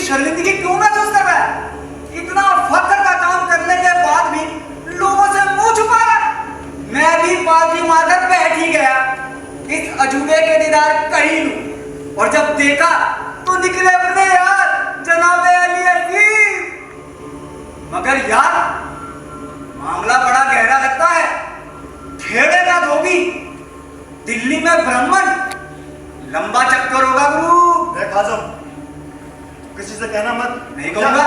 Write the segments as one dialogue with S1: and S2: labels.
S1: शर्मिंदगी क्यों महसूस कर रहा है? इतना फख्र का काम करने के बाद भी लोगों से मुंह छुपा रहा है। मैं भी पालथी मारकर बैठ ही गया इस अजूबे के दीदार कहीं लूं, और जब देखा तो निकले अपने यार जनाबे अली अजीज। मगर यार मामला बड़ा गहरा लगता है। खेड़े का धोबी, दिल्ली में ब्राह्मण, लंबा चक्कर होगा गुरु।
S2: आजम किसी से कहना मत।
S1: नहीं कहूंगा,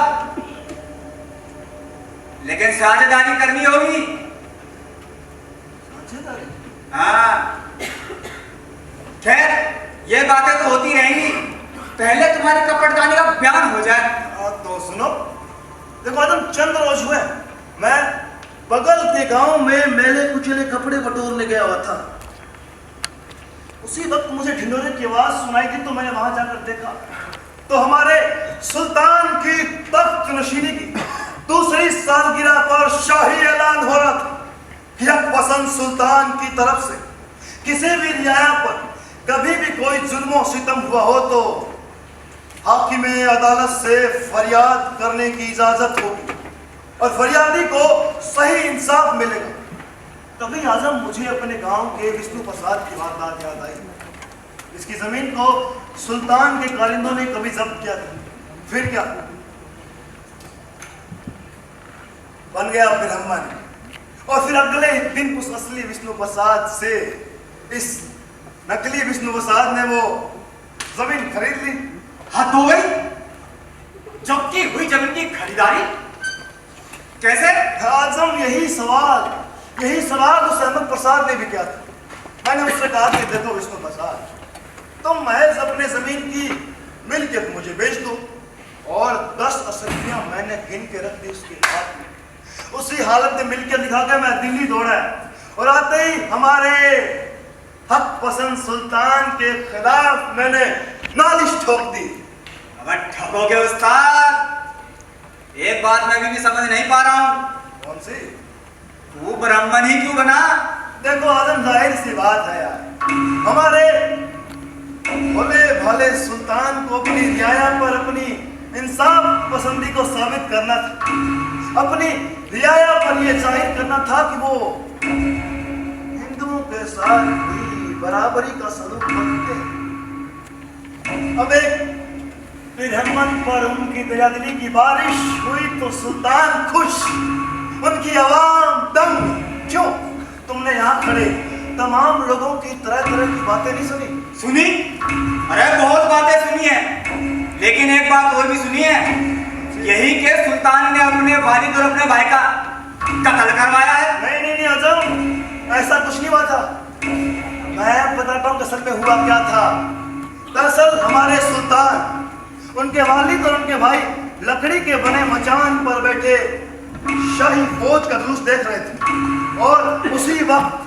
S1: लेकिन साझेदारी करनी होगी।
S2: साझेदारी?
S1: हाँ, खैर ये बातें तो होती रहेंगी, पहले तुम्हारी कपड़दानी का बयान हो जाए।
S2: तो सुनो, देखो आजम, चंद रोज हुए मैं बगल के गांव में मेले कुचले कपड़े बटोरने गया हुआ था। उसी वक्त मुझे ढिंढोरे की आवाज सुनाई दी तो मैंने वहां जाकर देखा तो हमारे सुल्तान की तख्त नशीनी की दूसरी सालगिरह पर शाही ऐलान हो रहा था कि हक पसंद सुल्तान की तरफ से किसी भी रियाया पर कभी भी कोई जुल्म सितम हुआ हो तो हाकिम अदालत से फरियाद करने की इजाजत होगी और फरियादी को सही इंसाफ मिलेगा। तभी आजम मुझे अपने गांव के विष्णु प्रसाद की वारदात याद आई। इसकी जमीन को सुल्तान के कारिंदों ने कभी जब्त किया था, फिर क्या बन गया ब्राह्मण, और फिर अगले दिन उस असली विष्णु प्रसाद से इस नकली विष्णु प्रसाद ने वो जमीन खरीद ली।
S1: हद हो गई, जबकि हुई जमीन की खरीदारी कैसे?
S2: आजम यही सवाल उस अहमद प्रसाद ने भी किया था। मैंने उससे कहा कि देखो विष्णु प्रसाद, तुम महज अपने जमीन की मिल्कियत मुझे बेच दो, और 10 असलियां मैंने गिन के रख दी उसके हाथ में। उसी हालत में मिल्कियत दिखा के मैं दिल्ली दौड़ा है, और आते ही हमारे हक पसंद सुल्तान के खिलाफ मैंने नालिश ठोक दी।
S1: अब ठगोगे उस्ताद, एक बात मैं भी समझ नहीं पा रहा हूँ।
S2: कौन सी?
S1: तू ब्राह्मण ही क्यों बना?
S2: देखो आजम, जाहिर सी बात है यार, हमारे भोले भाले सुल्तान को अपनी रियाया पर अपनी इंसाफ पसंदी को साबित करना था। अपनी रियाया पर यह जाहिर करना था कि वो हिंदुओं के साथ भी बराबरी का सलूक करते हैं। अब एक ब्राह्मण पर उनकी दयादिली की बारिश हुई तो सुल्तान खुश, उनकी आवाम दंग। क्यों? तुमने यहाँ खड़े तमाम लोगों की तरह तरह की बातें नहीं सुनी?
S1: सुनी? अरे बहुत बातें सुनी है, लेकिन एक बात और भी सुनी है, यही के सुल्तान ने अपने वालिद और अपने भाई का कत्ल करवाया है।
S2: नहीं आजम, ऐसा कुछ नहीं हुआ था। मैं बताता हूँ असल में हुआ क्या था। दरअसल हमारे सुल्तान, उनके वालिद और उनके भाई लकड़ी के बने मचान पर बैठे शाही फौज का जुलूस देख रहे थे, और उसी वक्त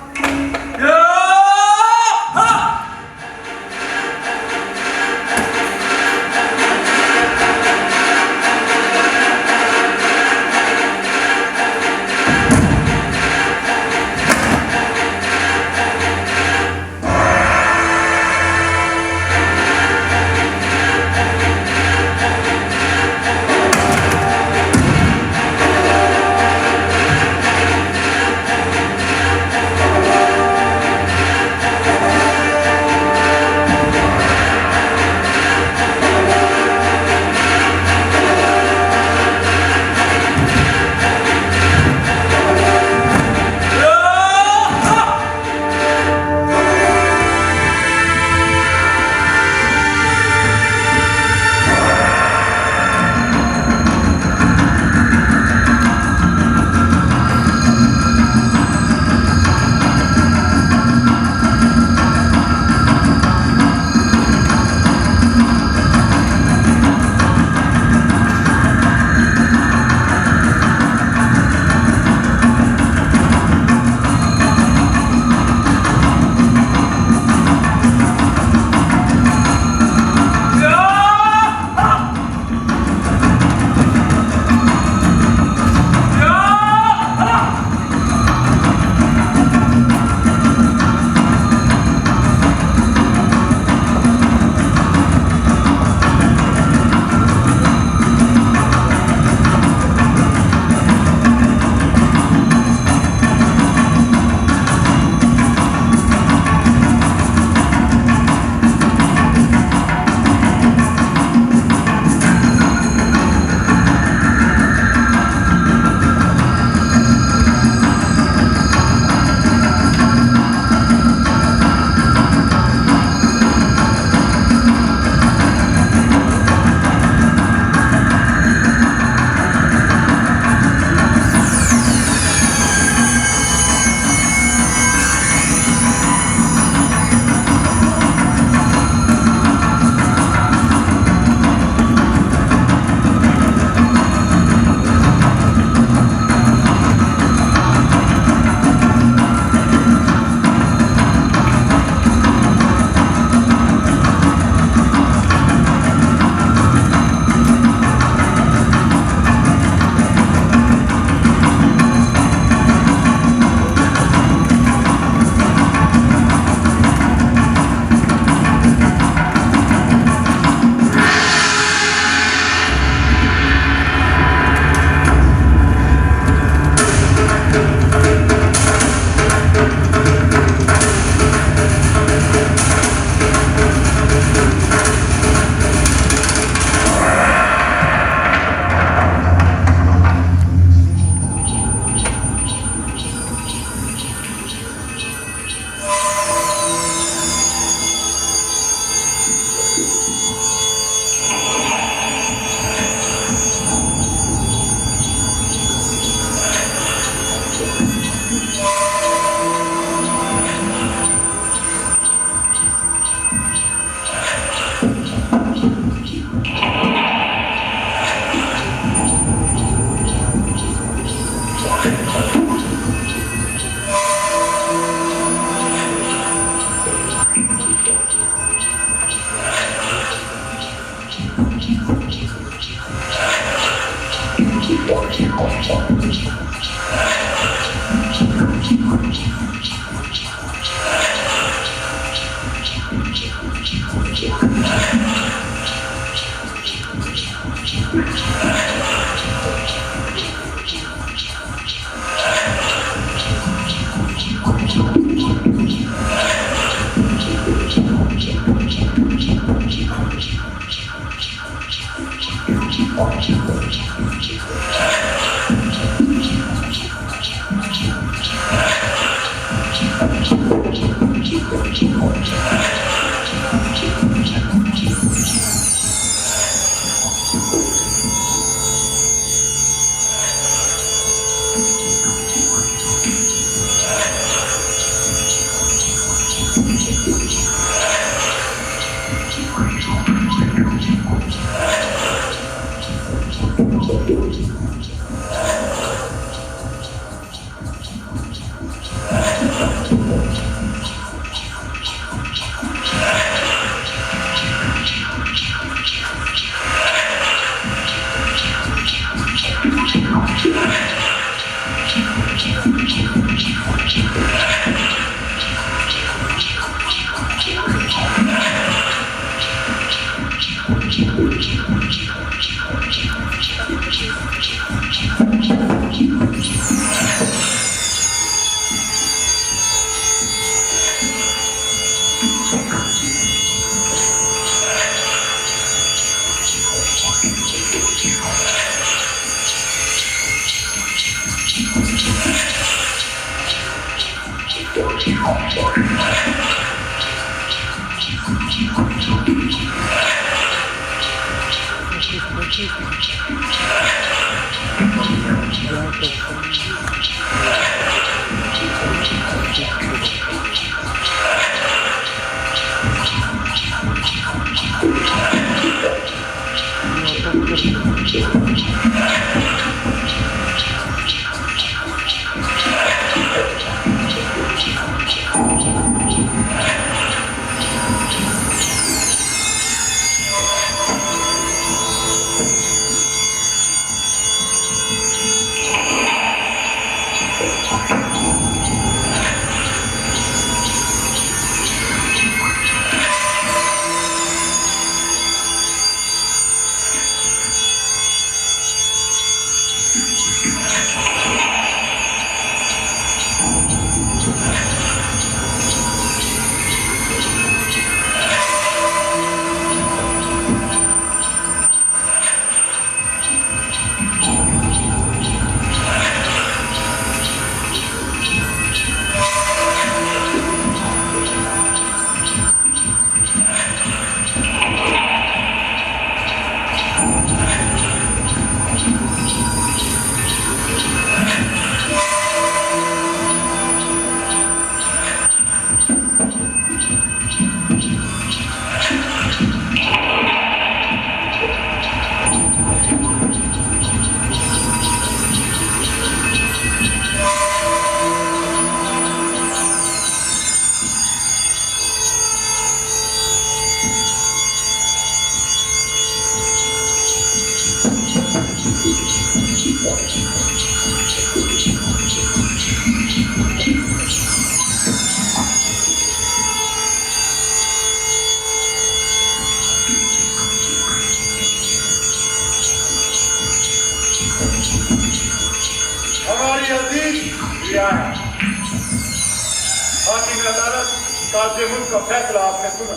S3: मुल्क का फैसला आपने सुना।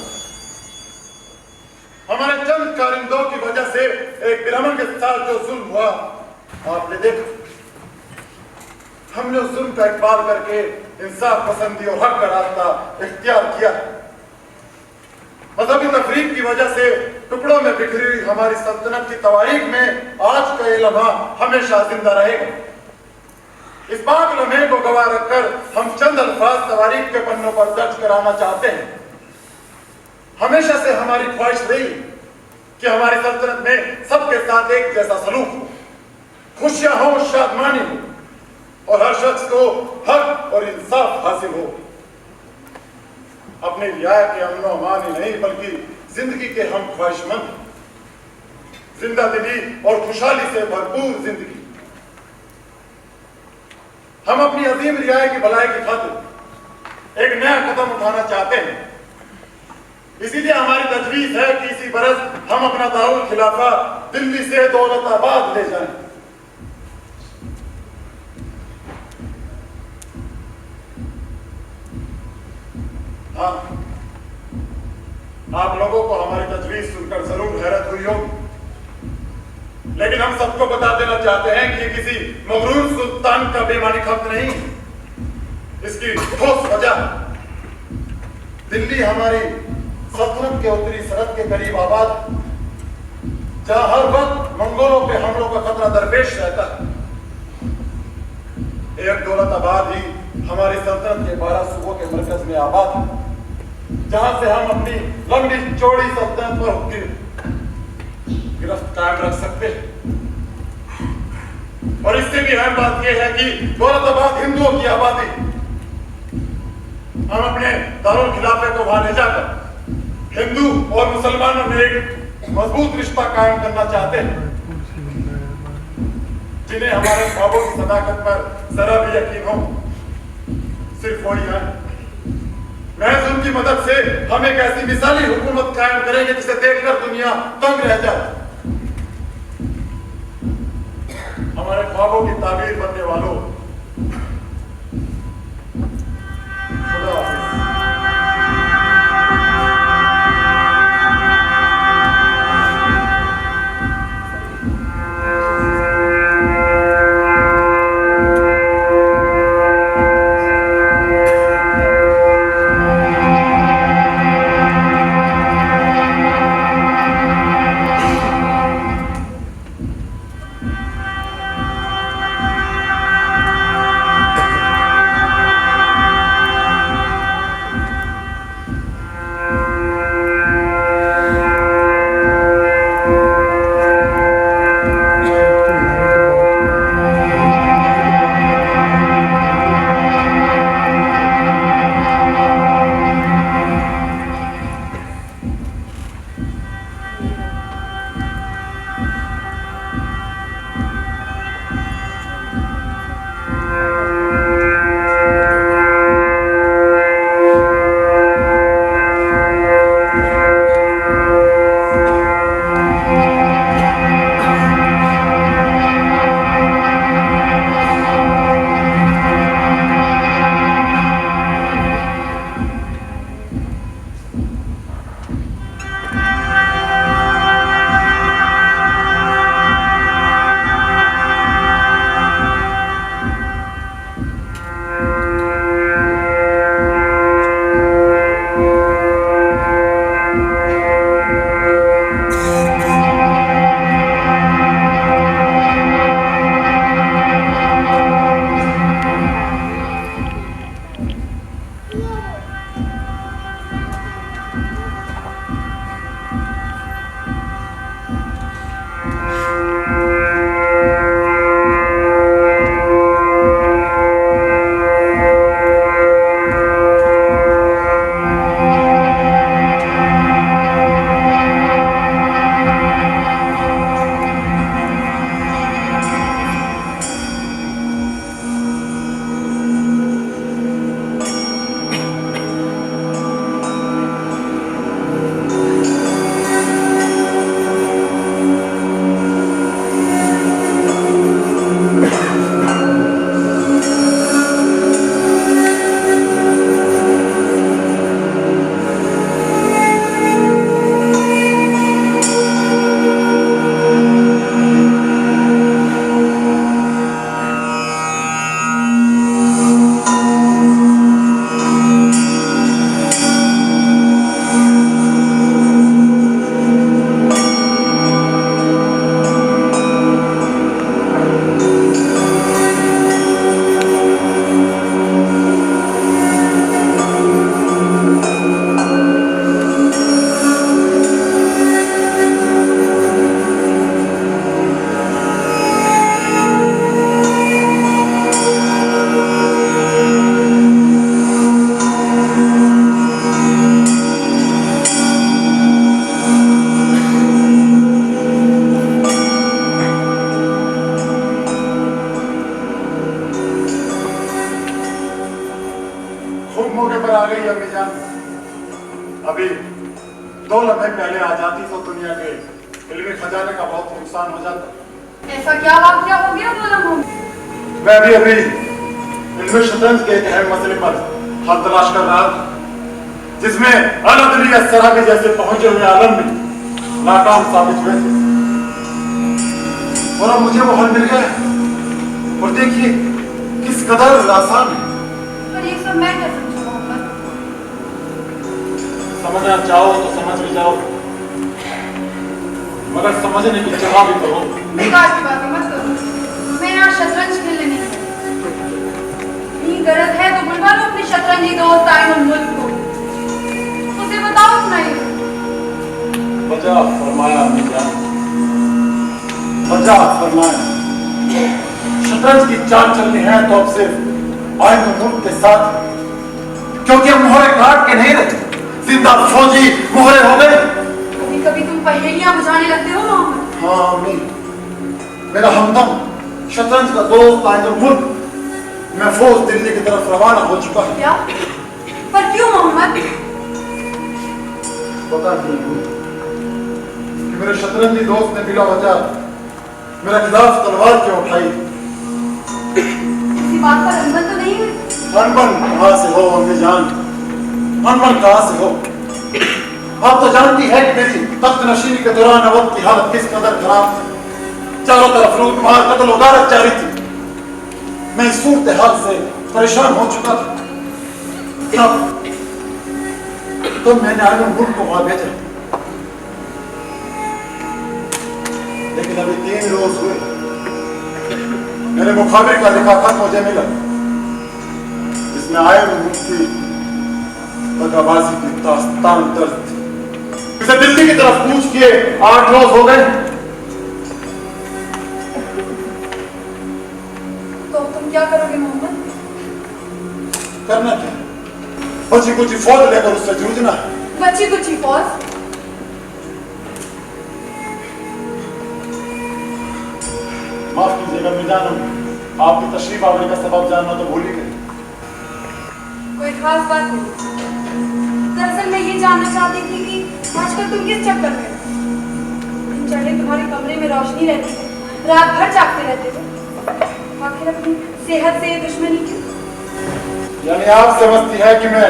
S3: हमारे चंद कारिंदों की वजह से एक ब्राह्मण के साथ जो जुल्म हुआ आपने देखा। हमने उस जुल्म का इकबाल करके इंसाफ पसंदी और हक का रास्ता इख्तियार किया। मजहबी तफरीक की वजह से टुकड़ों में बिखरी हुई हमारी सल्तनत की तवारीख में आज का ये लम्हा हमेशा जिंदा रहेगा। इस पाक लम्हे को गवाह रखकर हम चंद अल्फाज तवारीख के पन्नों पर दर्ज कराना चाहते हैं। हमेशा से हमारी ख्वाहिश रही कि हमारी सल्तनत में सबके साथ एक जैसा सलूक हो, खुशियां हो, शादमानी हो और हर शख्स को हक और इंसाफ हासिल हो। अपनी रियाया के अमन अमान ही नहीं बल्कि जिंदगी के हम ख्वाहिशमंद, जिंदा दिली और खुशहाली से भरपूर जिंदगी। हम अपनी अजीम रियाया की भलाई की खातिर एक नया कदम उठाना चाहते हैं। इसीलिए हमारी तजवीज है कि इसी बरस हम अपना दारुल खिलाफा दिल्ली से दौलताबाद ले जाएं। हाँ, आप लोगों को हमारी तजवीज सुनकर जरूर हैरत हुई होगी, लेकिन हम सबको बता देना चाहते हैं कि ये किसी मगरूर सुल्तान का बेईमानी खत नहीं। इसकी ठोस वजह दिल्ली हमारी सल्तनत के उत्तरी सरहद के करीब आबाद, जहां हर वक्त मंगोलों पे हमलों का खतरा दरपेश रहता है। एक दौलताबाद ही हमारी सल्तनत के 12 सूबों के मरकज में आबाद है, जहां से हम अपनी लंबी चौड़ी सल्तनत पर गिरफ्त कायम रख सकते हैं। और इससे भी अहम बात यह है कि दौलताबाद हिंदुओं की आबादी, हम अपने दारुल खिलाफे को वहां ले जाकर हिंदू और मुसलमानों में एक मजबूत रिश्ता कायम करना चाहते हैं। जिन्हें हमारे ख्वाबों की सदाकत पर जरा भी यकीन हो, सिर्फ वही है। महज उनकी मदद से हम एक ऐसी मिसाली हुकूमत कायम करेंगे जिसे देखकर दुनिया तंग रह जाए। हमारे ख्वाबों की ताबीर बनने वालों, खुदा हाफिज। नहीं अम्मी जान। अभी 2 लम्हे पहले आ जाती तो दुनिया के इल्मी खजाने का बहुत नुकसान हो जाता।
S4: ऐसा क्या वाकया हो गया 2 लम्हों में?
S3: मैं भी अभी इल्मी शतरंज के एक अहम मसले पर हल तलाश कर रहा था, जिसमें अल-अदली अस्सराबी जैसे पहुंचे हुए आलम भी नाकाम साबित हुए थे, और अब मुझे वो हल मिल गया। और देखिए किस कदर आसान है।
S4: पर ये सब मैं क्या समझूं मोहम्मद?
S3: समझना चाहो तो समझ भी जाओ, मगर समझने की चाह भी करो।
S4: बेकार की बातें मत करो। मैं यहाँ शतरंज खेलने नहीं आई। इतनी गरज है तो बुलवा लो अपने शतरंजी दोस्त आइनुल मुल्क को, उसे बताओ अपना ये।
S3: वजह फरमाया अम्मी जान, वजह फरमाया। शतरंज की चाल चलनी है तो अब सिर्फ आइनुल मुल्क के साथ, क्योंकि हम मोहरे काट के नहीं रहते, जिंदा फौजी मोहरे हो गए।
S4: कभी कभी तुम पहेलियां बुझाने लगते हो मोहम्मद।
S3: हाँ अम्मी, मेरा हमदम शतरंज का दोस्त आइनुल मुल्क महफूज दिल्ली की तरफ रवाना हो चुका है।
S4: क्या? पर क्यों मोहम्मद?
S3: पता नहीं कि मेरे शतरंजी दोस्त ने बिला वजह मेरे खिलाफ तलवार क्यों उठाई।
S4: किसी बात पर अनबन तो नहीं हुई?
S3: अनबन कहाँ से हो अम्मी जान, अनबन कहाँ से हो? आप तो जानती है कि मेरी तख्त नशीनी के दौरान अवध की हालत किस कदर खराब थी। चारों तरफ लूट मार कत्ल व गारत जारी थी। मैं इस सूरत हाल से परेशान हो चुका था। तब तो मैंने आइनुल मुल्क को वहां भेजा, लेकिन अभी 3 रोज हुए मेरे मुखाबिर का लिखा खत मुझे मिला, जिसमें आइनुल मुल्क की दगाबाजी की दास्तान दर्ज थी। इसे दिल्ली की तरफ कूच किए 8 रोज हो गए।
S4: तो तुम क्या करोगे मोहम्मद?
S3: करना क्या? बची कुची फौज लेकर उससे जूझना है।
S4: बच्ची कुछ फौज?
S3: माफ कीजिएगा मैं जानूं, आपकी तशरीफ आवने का सबब जानना तो भूल ही गए।
S4: कोई खास बात नहीं। दरअसल मैं ये जानना चाहती थी कि आजकल तुम किस चक्कर में हो? दिन चढ़े तुम्हारे कमरे में रोशनी रहती है, रात भर जागते रहते हो। आखिर अपनी सेहत से ये दुश्मनी क्यों?
S3: यानी आप समझती है कि मैं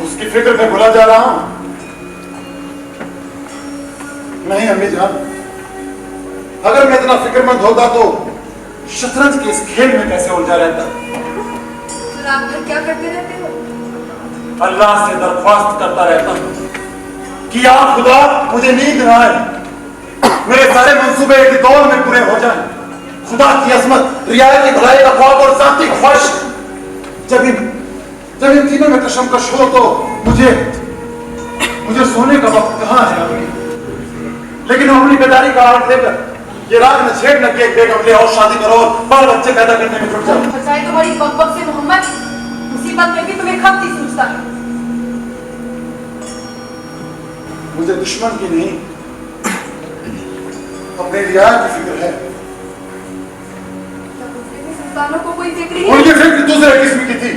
S3: उसकी फिक्र में भुला जा रहा हूं? नहीं अम्मी जान, अगर मैं इतना फिक्रमंद होता तो शतरंज के इस खेल में कैसे उलझा रहता।
S4: तो रात भर क्या करते रहते हो?
S3: अल्लाह से दरख्वास्त करता रहता हूं कि या खुदा मुझे नींद न आए, मेरे सारे मंसूबे एक दौर में पूरे हो जाएं। खुदा की अजमत, रियायत की भलाई का ख्वाब और शांति की ख्वाहिश। जब इन तीनों में कशमकश हो तो मुझे सोने का वक्त कहाँ है अम्मी? लेकिन हम अपनी बेदारी का आड़ लेकर ये राग न छेड़ न कि एक बेगम ले और शादी करो और बाल बच्चे पैदा करने में जुट जाओ।
S4: बचाए तुम्हारी बकबक से मोहम्मद, मुसीबत में भी तुम्हें खप नहीं सूझता है।
S3: मुझे दुश्मन की नहीं अपने रियायत की फिक्र है।
S4: सुल्तानों को कोई फिक्र ही
S3: उनकी फिक्र दूसरे किस्म की थी,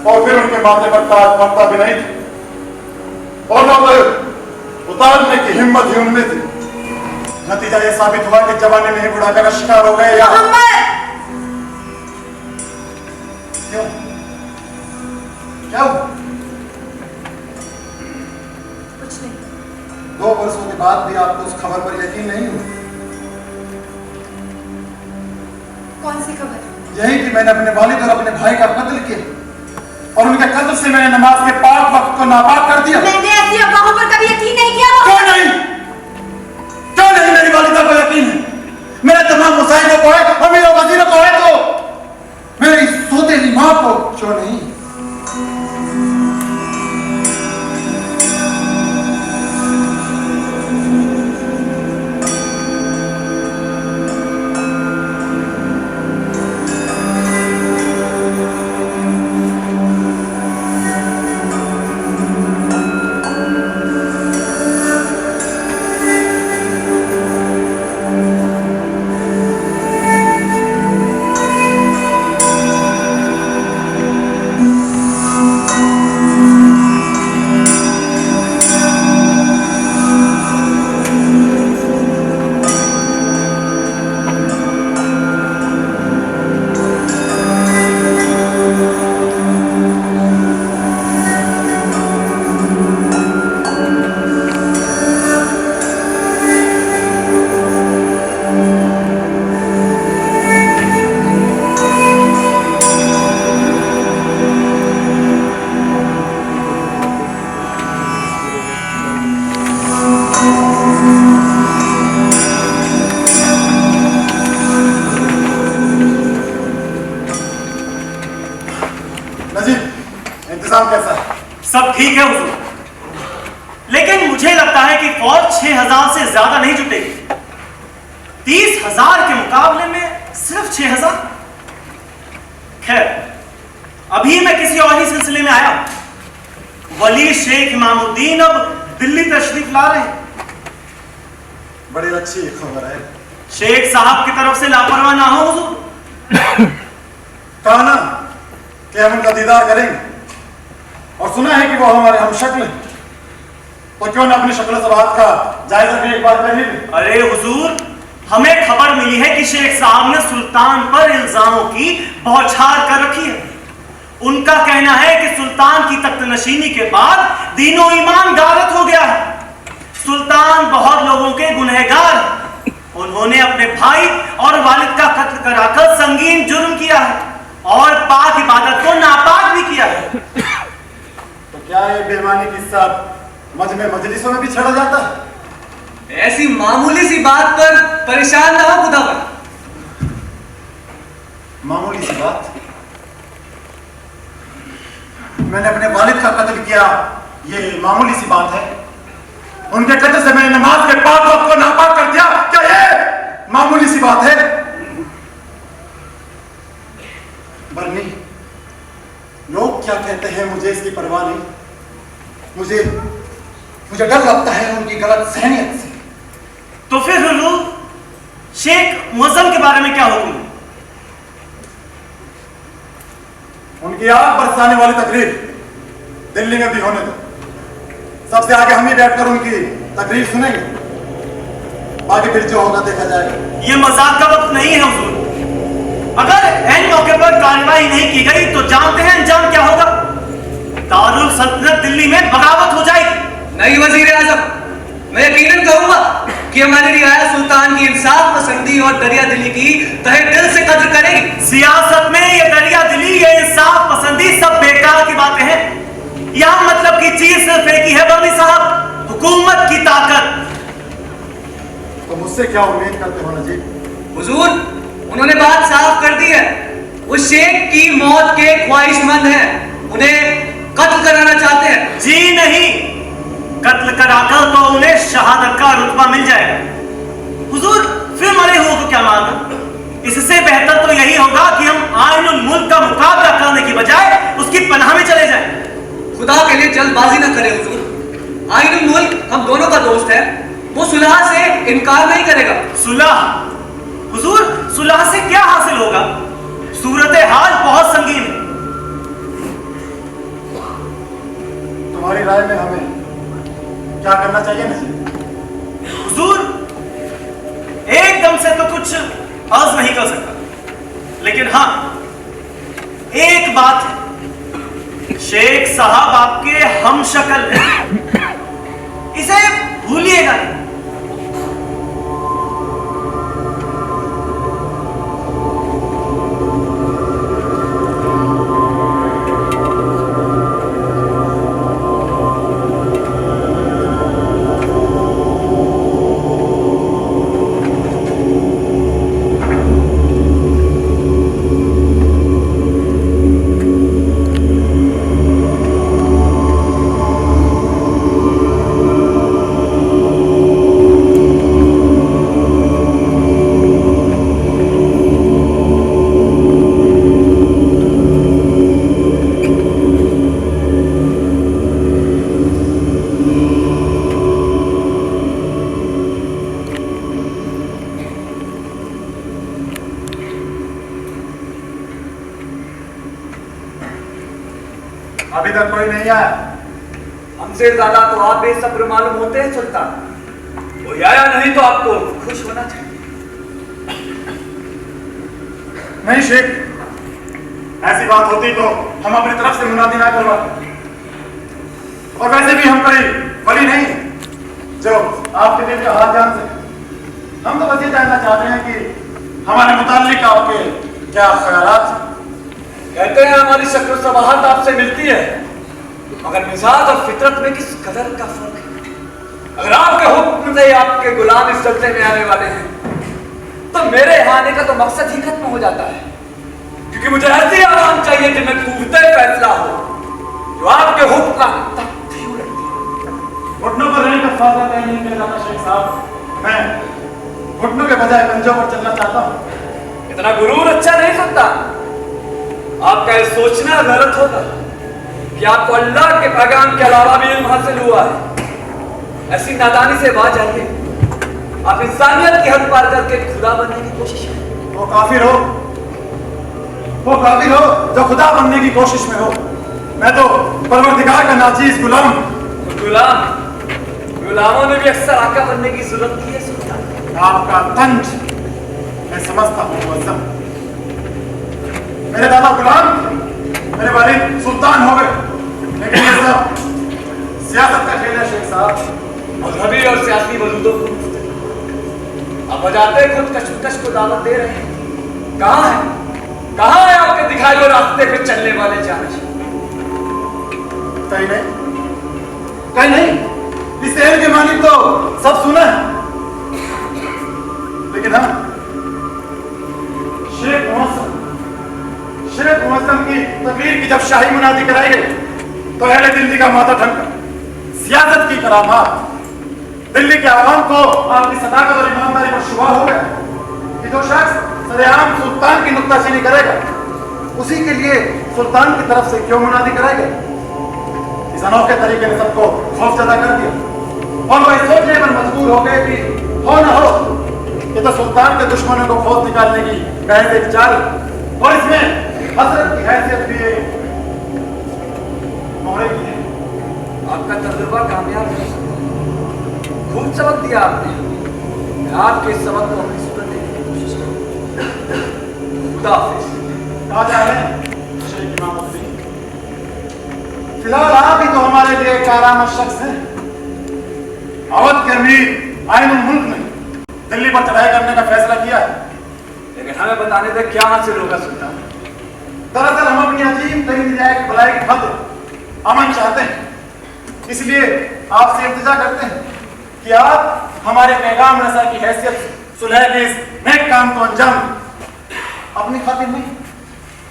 S3: और फिर उनके माथे पर ताज पड़ता भी नहीं था, और न उतारने की हिम्मत ही उनमें थी। नतीजा यह साबित हुआ कि जवानी में ही बुढ़ापे का शिकार हो गए। या क्यों क्या हुआ?
S4: कुछ नहीं।
S3: 2 वर्षों के बाद भी आपको उस खबर पर यकीन नहीं हुआ?
S4: कौन सी खबर?
S3: यही कि मैंने अपने वालिद और अपने भाई का कत्ल किया, और उनके कत्ल से मैंने नमाज के पाक वक्त को नापाक कर दिया।
S4: मैंने ऐसी अफवाहों पर कभी यकीन नहीं किया।
S3: क्यों नहीं? क्यों नहीं? मेरी वालिदा को यकीन है, मेरे तमाम मुसाहिबों को है, अमीर और वजीरों को है, तो मेरी सौतेली मां को क्यों नहीं?
S5: सब ठीक है हुजूर, लेकिन मुझे लगता है कि फौज 6000 से ज्यादा नहीं जुटेगी। 30,000 के मुकाबले में सिर्फ 6000। खैर, अभी मैं किसी और ही सिलसिले में आया हूं। वली शेख इमामुद्दीन अब दिल्ली तशरीफ ला रहे हैं।
S3: बड़ी अच्छी खबर है।
S5: शेख साहब की तरफ से लापरवाह ना हो हुजूर।
S3: कहा ना कि हम उनका दीदार करेंगे, और सुना है कि वो हमारे हम शक्ल हैं, तो क्यों ना अपनी शक्ल सवाद का जायजा भी एक बार कर ही लें।
S5: अरे हुजूर, हमें खबर मिली है कि शेख साहब ने सुल्तान पर इल्जामों की बौछार कर रखी है। उनका कहना है कि सुल्तान की तख्तनशीनी के बाद दीनो ईमान गारत हो गया है। सुल्तान बहुत लोगों के गुनहगार हैं। उन्होंने अपने भाई और वालिद का कत्ल कराकर संगीन जुर्म किया है और पाक इबादत को नापाक भी किया है।
S3: तो क्या ये बेईमानी किस्सा मजमे मजलिसों में भी छेड़ा जाता है?
S1: ऐसी मामूली सी बात पर परेशान ना हो खुदावन।
S3: मामूली सी बात? मैंने अपने वालिद का कत्ल किया, ये मामूली सी बात है? उनके कत्ल से मैंने नमाज के पाक वक्त को नापाक कर दिया, क्या ये मामूली सी बात है? बरनी, लोग क्या कहते हैं मुझे इसकी परवाह नहीं। मुझे डर लगता है उनकी गलत सहनियत से।
S5: तो फिर हुजूर, शेख मुअज्जम के बारे में क्या हुक्म है?
S3: उनकी आग बरसाने वाली तकरीर दिल्ली में भी होने दो। सबसे आगे हम ही बैठकर उनकी तकरीर सुनेंगे, बाकी फिर जो होगा देखा जाएगा।
S5: ये मजाक का वक्त नहीं है हुजूर। अगर ऐन मौके पर कार्रवाई नहीं की गई तो जानते हैं अंजाम क्या होगा। दारुल सल्तनत दिल्ली में बगावत हो जाएगी।
S1: नहीं वजीर आजम, मैं यकीनन कहूंगा कि हमारी रियासत सुल्तान की इंसाफ पसंदी और दरिया दिली की तहे दिल से कद्र करेगी।
S5: सियासत में ये दरिया दिली, ये इंसाफ पसंदी सब बेकार की बातें हैं। यहां मतलब की चीज सिर्फ एक ही है बरनी साहब, हुकूमत की ताकत।
S3: तो मुझसे क्या उम्मीद करते हो नजीब?
S1: हुजूर, उन्होंने बात साफ कर दी है। वो शेख की मौत के ख्वाहिशमंद हैं, उन्हें कत्ल कराना चाहते हैं।
S5: जी नहीं, कत्ल कराकर तो उन्हें शहादत का रुतबा मिल जाएगा। हुजूर, फिर मरे हुए को क्या मारना? इससे बेहतर तो यही होगा कि हम आइनुल मुल्क का मुकाबला करने की बजाय उसकी पनाह में चले जाएं।
S1: खुदा के लिए जल्दबाजी न करें हुजूर। आइनुल मुल्क हम दोनों का दोस्त है, वो सुलह से इनकार नहीं करेगा।
S5: सुलह? हुजूर, सुलह से क्या हासिल होगा? सूरत हाल बहुत संगीन है।
S3: तुम्हारी राय में हमें क्या करना चाहिए नजीब?
S5: हुजूर, एकदम से तो कुछ अर्ज नहीं कर सकता, लेकिन हाँ, एक बात है, शेख साहब आपके हम शक्ल हैं, इसे भूलिएगा नहीं।
S3: अभी तक कोई नहीं आया।
S1: हमसे ज्यादा तो आप बेसब्र मालूम होते हैं सुल्तान। कोई आया नहीं तो आपको खुश होना चाहिए।
S3: नहीं शेख, ऐसी बात होती तो हम अपनी तरफ से मुनादी ना करवाते। और वैसे भी हम कोई वली नहीं जो आपके दिल का हाल जान सके। हम तो बस ये जानना चाहते हैं कि हमारे मुताल्लिक आपके क्या ख्यालात हैं।
S1: कहते हैं हमारी शक्ल सवाहत आपसे मिलती है, मगर मिजाज और फितरत में किस कदर का फर्क है। अगर आपके हुक्म से आपके गुलाम इस जलसे में आने वाले हैं, तो मेरे यहाँ आने का तो मकसद ही खत्म हो जाता है। क्योंकि मुझे ऐसी आवाम चाहिए जिनमें कुव्वते फैसला हो, तो आपके हुक्म का तख्त ही उलट दिया।
S3: घुटनों पर रहने का फायदा तय नहीं किया जाता शेख साहब। मैं घुटनों के बजाय पंजों पर चलना चाहता हूँ।
S1: इतना गुरूर अच्छा नहीं सुनता। आपका ये सोचना गलत होगा कि आपको अल्लाह के पैगाम के अलावा भी इल्म हासिल हुआ है। ऐसी नादानी से बात जाइए। आप इंसानियत की हद पार करके खुदा बनने की कोशिश करें।
S3: वो काफिर हो जो खुदा बनने की कोशिश में हो। मैं तो परवरदिगार का नाचीज गुलाम।
S1: गुलामों ने भी अक्सर आका बनने की जरूरत की है सुल्तान।
S3: आपका तंज मैं समझता हूँ मुअज्जम। मेरे दादा गुलाम, मेरे वालिद सुल्तान हो गए, लेकिन ये सब सियासत का खेल है शेख साहब।
S1: मजहबी और सियासी वजूदों को अब बजाते खुद कशमकश को दावत दे रहे हैं। कहाँ है आपके दिखाए हुए रास्ते पे चलने वाले जानश?
S3: कहीं नहीं। इस शहर के मालिक तो सब सुना है, लेकिन हम शेख मुअज्जम की तकरीर की जब शाही मुनादी कराई गई तो अहले दिल्ली का माथा ठनका। सियासत की करामात, दिल्ली के आवाम को आपकी सदाकत और ईमानदारी पर शुबा हो गया कि जो शख्स सरेआम सुल्तान की नुक्ताचीनी करेगा उसी के लिए सुल्तान की तरफ से क्यों मुनादी कराएगा। इस अनोखे तरीके ने सबको खौफजदा कर दिया और वह सोचने पर मजबूर हो गए कि हो न हो ये तो सुल्तान के दुश्मनों को खौफ निकालने की महज एक चाल, और इसमें हजरत की हैसियत भी मोहरे की है।
S1: आपका तजुर्बा कामयाब है। खूब सबक दिया आपने। मैं आपके सबक को अपनी सूरत देने की कोशिश करूंगा। खुदा हाफिज।
S3: कहा जा रहे हैं शेख इमामुद्दीन? फिलहाल आप ही तो हमारे लिए कारामद शख्स हैं। अवध के अमीर आइनुल मुल्क ने दिल्ली पर चढ़ाई करने का फैसला किया है,
S1: लेकिन हमें बताने दे क्या हासिल होगा सुल्तान।
S3: दरअसल हम अपनी अजीम तरीन जाए भलाई की खातिर अमन चाहते हैं, इसलिए आपसे इल्तिजा करते हैं कि आप हमारे पैगाम रसा की हैसियत से सुलह के इस नेक काम को अंजाम अपनी खातिर नहीं,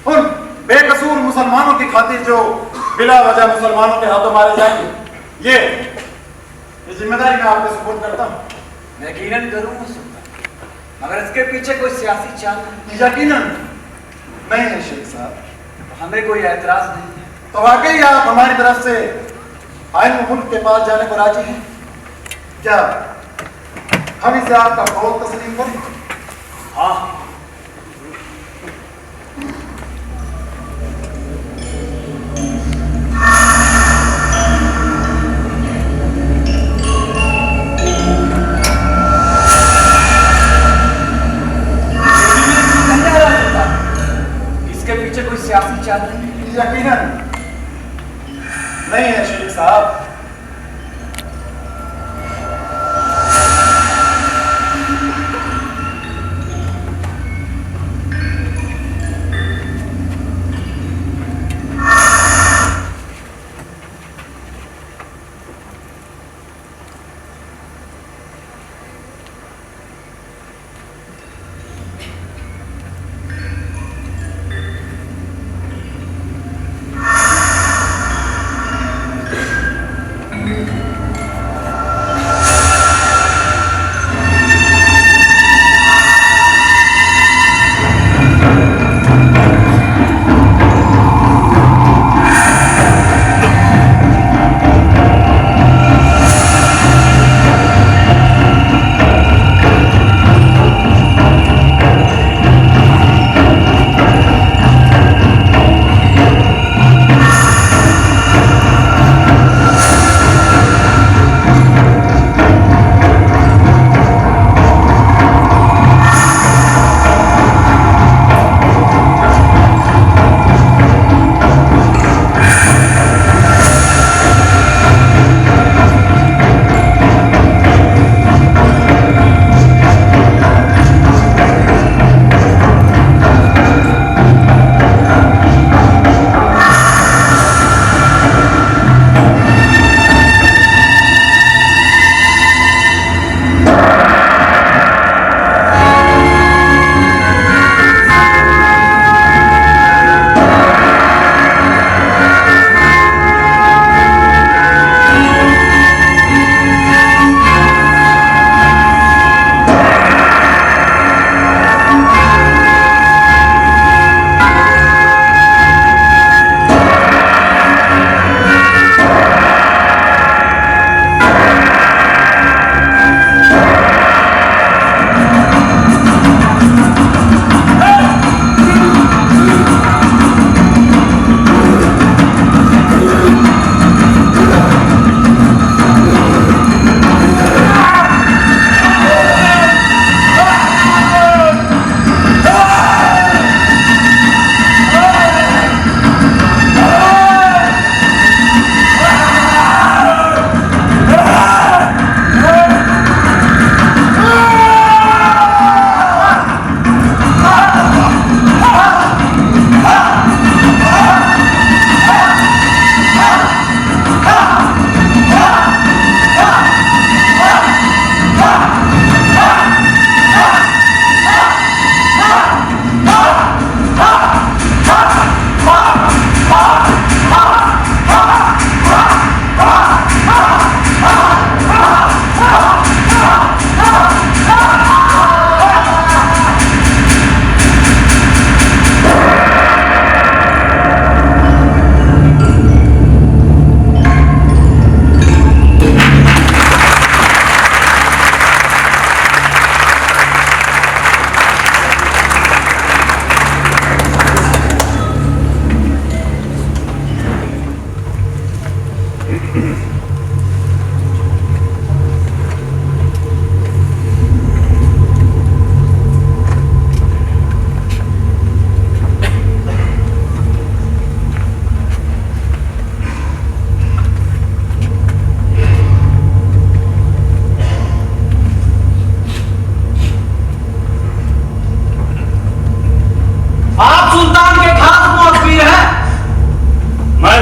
S3: उन बेकसूर मुसलमानों की खातिर जो बिला वजह मुसलमानों के हाथों मारे जाएंगे। ये जिम्मेदारी मैं आपको सपोर्ट करता हूँ।
S1: मैं यकीनन करूंगा सुल्तान, मगर इसके पीछे कोई सियासी चाल नहीं।
S3: यकीनन नहीं है शेख साहब।
S1: तो हमें कोई एतराज नहीं है।
S3: तो वाकई आप हमारी तरफ से आइन मुल्क के पास जाने को राजी हैं? क्या हम इसे आपका बहुत तस्लीम करें?
S1: हाँ, इसके पीछे कोई सियासी चाल नहीं है।
S3: यकीनन नहीं है शेख साहब।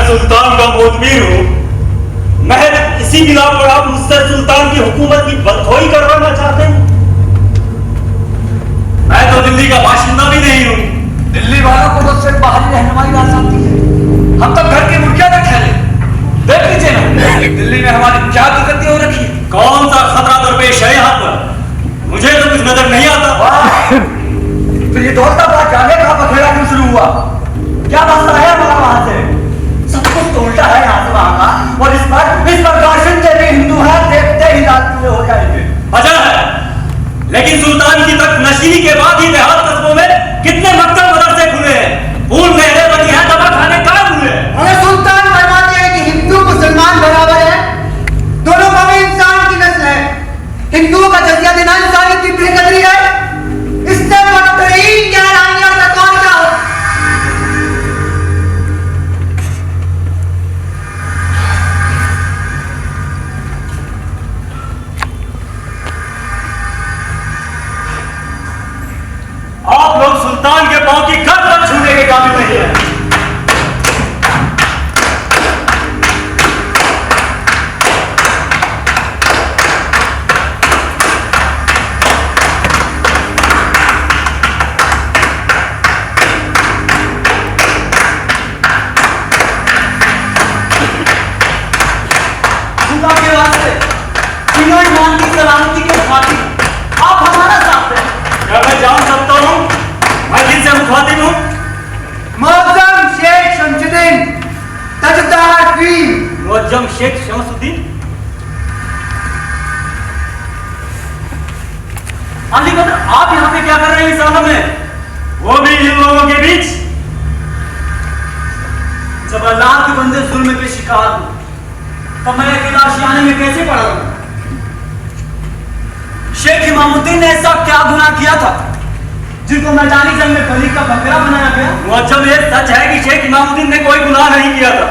S5: सुल्तान का मोतमीर हूं। महज इसी बिना पर आप मुझसे सुल्तान की हुकूमत की बदखोही करवाना चाहते हैं? मैं तो दिल्ली का बाशिंदा भी नहीं हूं।
S1: दिल्ली वालों को तो सिर्फ बाहरी रहनुमाई डाल सकती है। हम तो घर के मुखिया तक ठहरे। देख लीजिए ना, दिल्ली में हमारी क्या दुर्गति हो रखी है।
S5: कौन सा खतरा दरपेश है यहाँ पर? मुझे तो कुछ नजर नहीं आता।
S1: फिर ये दौलताबाद जाने का बखेड़ा क्यों शुरू हुआ? क्या मसला है हमारा वहां से? सब कुछ तो उल्टा है यहाँ से वहां का। और इस पर काशिंदे भी हिंदू हैं, देखते ही रात हो जाएंगे।
S5: वजह है, लेकिन सुल्तान की तख्त नशीनी के बाद ही देहात कस्बों में कितने मकतब मदरसे खुले हैं, फूल नहरें बनी हैं, दवा खाने काम हुए हैं।
S1: हमें सुल्तान फरमाते हैं कि हिंदू मुसलमान बराबर है, दोनों कौमें इंसान की नस्ल है। हिंदुओं का जजिया देना इंसानियत की बेकदरी है। इससे बदतरीन क्या रानियां सरकार का हो।
S5: आप लोग सुल्तान के पांव की कद तक छूने के काबिल नहीं है।
S1: खुदा के वास्ते, तीनों ईमान की सलामती के खातिर आप हमारा साथ हैं।
S5: क्या मैं जान सकता हूं मैं किनसे मुखातिब हूं?
S1: मुअज्जम शेख शमसुद्दीन ताजदार क्वीन।
S5: मुअज्जम शेख शमसुद्दीन। अली बदर, आप यहाँ पे क्या कर रहे हैं इस आलम में, वो भी इन लोगों के बीच?
S1: जब अल्लाह के बंदे जुल्म के शिकार हुए तब मैं अकेला आशियाने में कैसे पड़ा हूं? शेख इमामुद्दीन ने ऐसा क्या गुनाह किया था जिनको मैदानी जंग में बलि का बकरा बनाया गया?
S5: मुअज्जम, ये सच है कि शेख इमामुद्दीन ने कोई गुनाह नहीं किया था,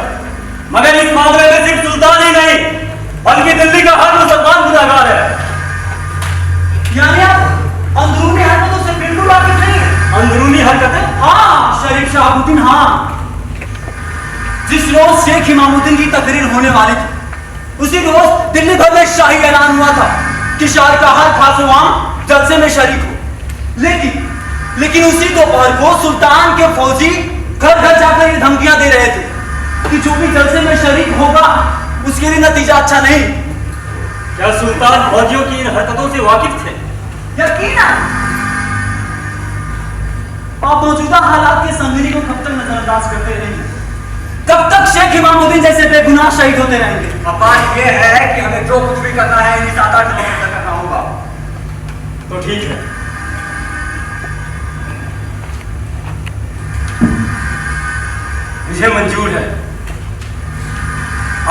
S5: मगर इस मामले में सिर्फ सुल्तान ही नहीं बल्कि दिल्ली का हर मुसलमान गुनाहगार है।
S1: यानी आप अंदरूनी हरकतों से बिल्कुल वाकिफ नहीं है?
S5: अंदरूनी हरकतें?
S1: हाँ शरीफ शहाबुद्दीन, हाँ। जिस रोज शेख इमामुद्दीन की तकरीर होने वाली थी उसी रोज दिल्ली भर में शाही ऐलान हुआ था कि शहर का हर खास अवाम जलसे में शरीक हो। लेकिन उसी दोपहर को सुल्तान के फौजी घर घर जाकर ये धमकियां दे रहे थे कि जो भी जलसे में शरीक होगा उसके लिए नतीजा अच्छा नहीं।
S5: क्या सुल्तान फौजियों की इन हरकतों से वाकिफ थे?
S1: यकीनन। आप मौजूदा हालात के संगीनी को कब तक नजरअंदाज करते रहेंगे? कब तक शेख इमामुद्दीन जैसे बेगुनाह शहीद होते रहेंगे? बात यह है कि हमें जो कुछ भी करना है इन्हीं 7-8 नवंबर तक करना होगा।
S5: तो ठीक है, मुझे मंजूर है।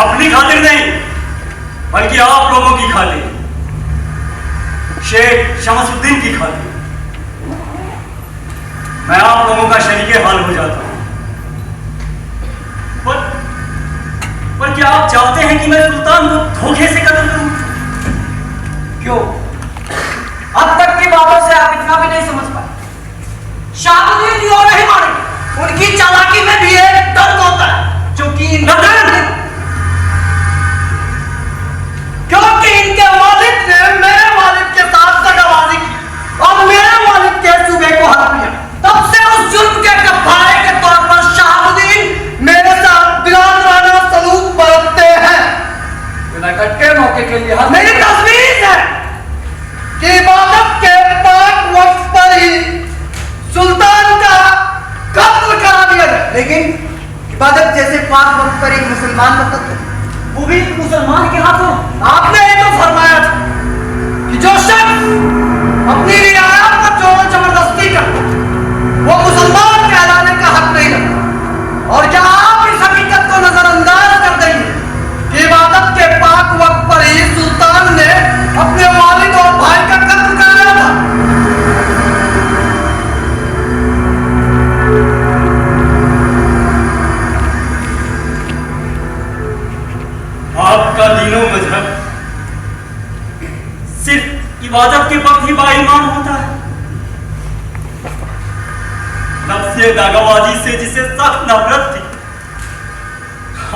S5: अपनी खातिर नहीं बल्कि आप लोगों की खातिर, शेख शमसुद्दीन की खातिर मैं आप लोगों का शरीके हाल हो जाता हूं। पर क्या आप चाहते हैं कि मैं सुल्तान को धोखे से कत्ल करूं?
S1: क्यों? अब तक की बातों से आप इतना भी नहीं समझ पाए। शाहबुद्दीन और नहीं मारे, उनकी चालाकी में भी एक दर्द होता है क्योंकि इनके वालिद ने मेरे वालिद के साथ सगावादी की और मेरे वालिद के सूबे को हरा दिया। तब से उस जुल्म के कफारे के तौर पर शाहबुद्दीन मेरे साथ बिरादराना सलूक बरतते हैं। बिना घटके मौके के लिए मेरी तस्वीर है कि इबादत के पाक वक्त पर ही सुल्तान का कत्ल करा दिया गया। लेकिन इबादत जैसे पाक वक्त पर एक मुसलमान का कत्ल, वो भी मुसलमान के हाथों। आपने ये तो फरमाया था कि जो शख्स अपनी रियाया पर जोर जबरदस्ती करता वो मुसलमान कहलाने का हक नहीं रखता। और क्या आप इस हकीकत को नजरअंदाज कर देंगे कि इबादत के पाक वक्त पर ही सुल्तान ने अपने वालिद और भाई का कत्ल कराया था?
S5: आपका दीनो मजहब सिर्फ इबादत के वक्त ही बाईमान होता है। नफ्से दागाबाजी से जिसे सख्त नफरत थी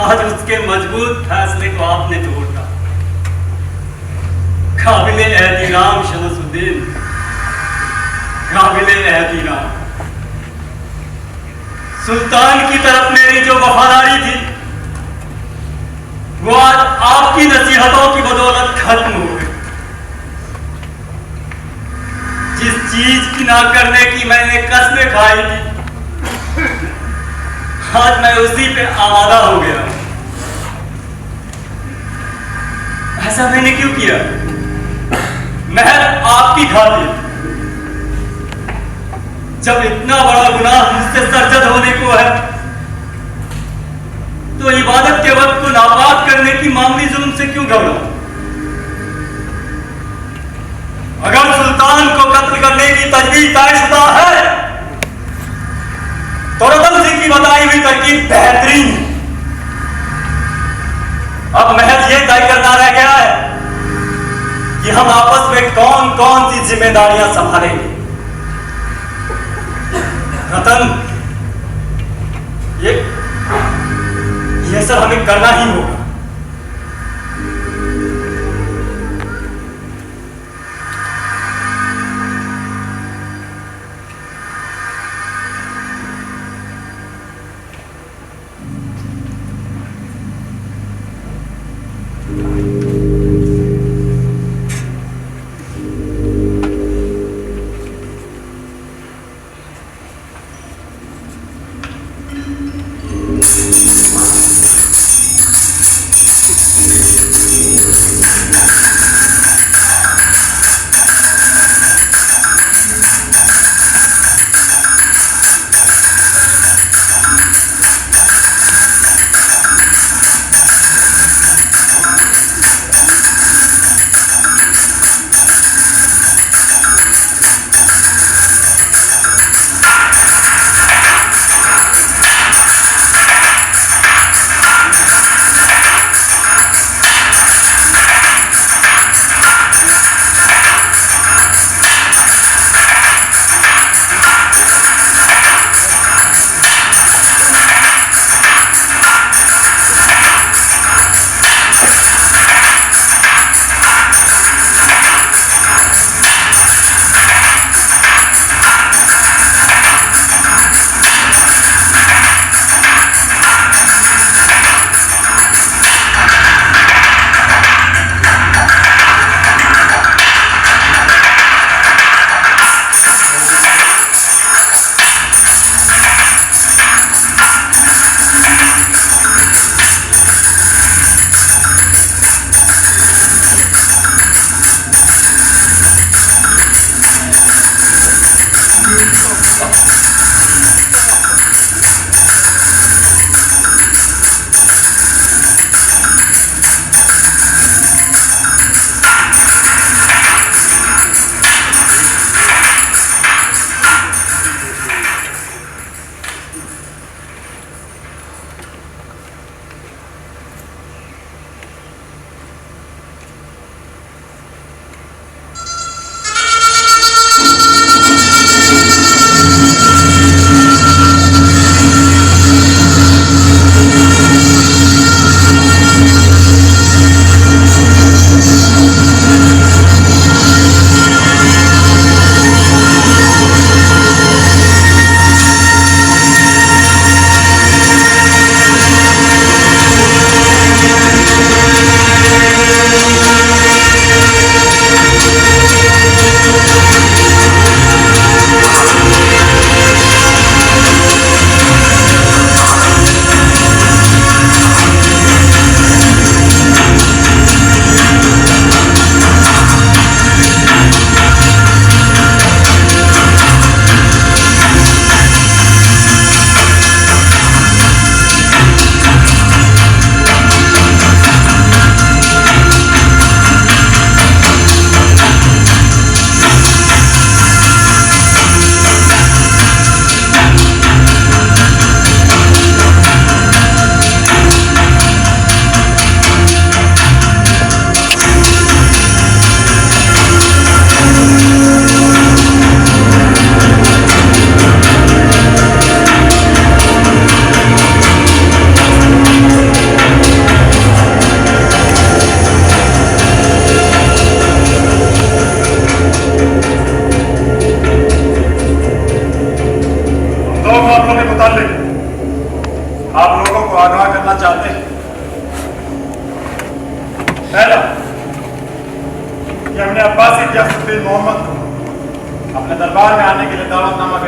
S5: आज उसके मजबूत फैसले को आपने तोड़ा। काबिले एहतराम शमसुद्दीन, काबिले एहतराम। सुल्तान की तरफ मेरी जो वफादारी थी वो आज आपकी नसीहतों की बदौलत खत्म हो गई। जिस चीज की ना करने की मैंने कसमें खाई थी आज मैं उसी पे आमादा हो गया। ऐसा मैंने क्यों किया? महज आपकी खातिर। जब इतना बड़ा गुनाह मुझसे सरजद होने को है तो इबादत के वक्त को नापाक करने की मामूली जुल्म से क्यों घबराऊं? अगर सुल्तान को कत्ल करने की तजवीज तयशुदा है तो रतन सिंह की बताई हुई तरकीब बेहतरीन है। अब महज ये तय करना रह गया है कि हम आपस में कौन कौन सी जिम्मेदारियां संभालेंगे। रतन, ये सब हमें करना ही होगा।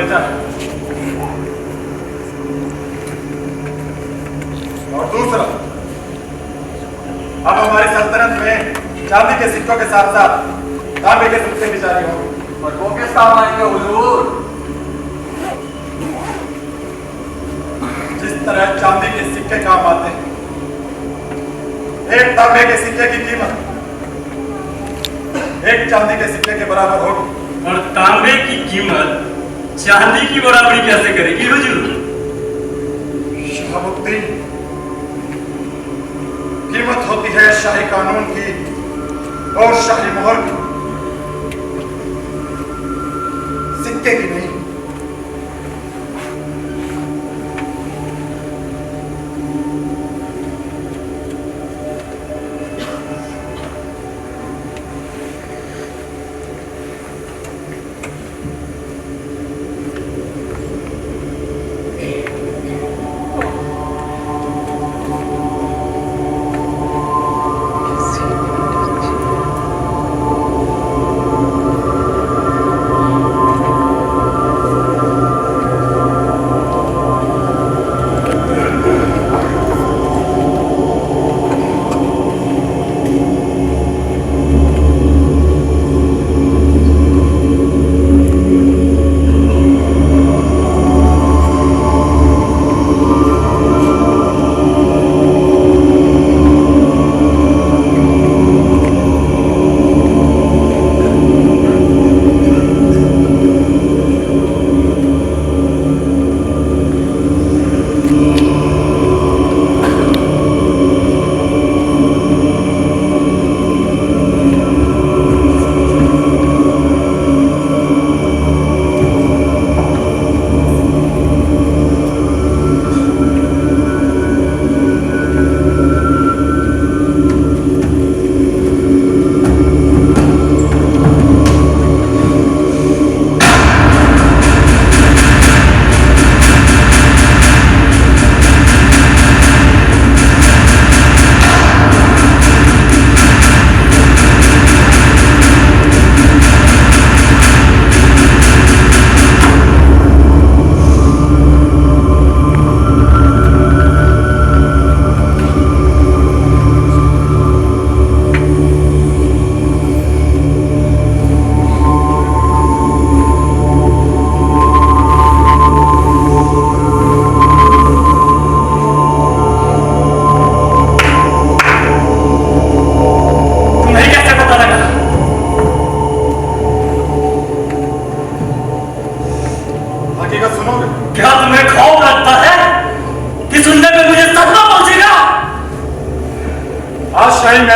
S5: बेटा।
S3: और दूसरा, अब हमारी सल्तनत में चांदी के सिक्कों के साथ साथ तांबे के सिक्के भी जारी होंगे।
S1: और वो किस काम आएंगे हुजूर?
S3: जिस तरह चांदी के सिक्के काम आते हैं, एक तांबे के सिक्के की कीमत एक चांदी के सिक्के के बराबर होगी।
S5: और तांबे की कीमत चांदी की बराबरी कैसे करेगी हुजूर?
S3: शहाबुद्दीन, कीमत होती है शाही कानून की और शाही मोहर की, सिक्के की नहीं।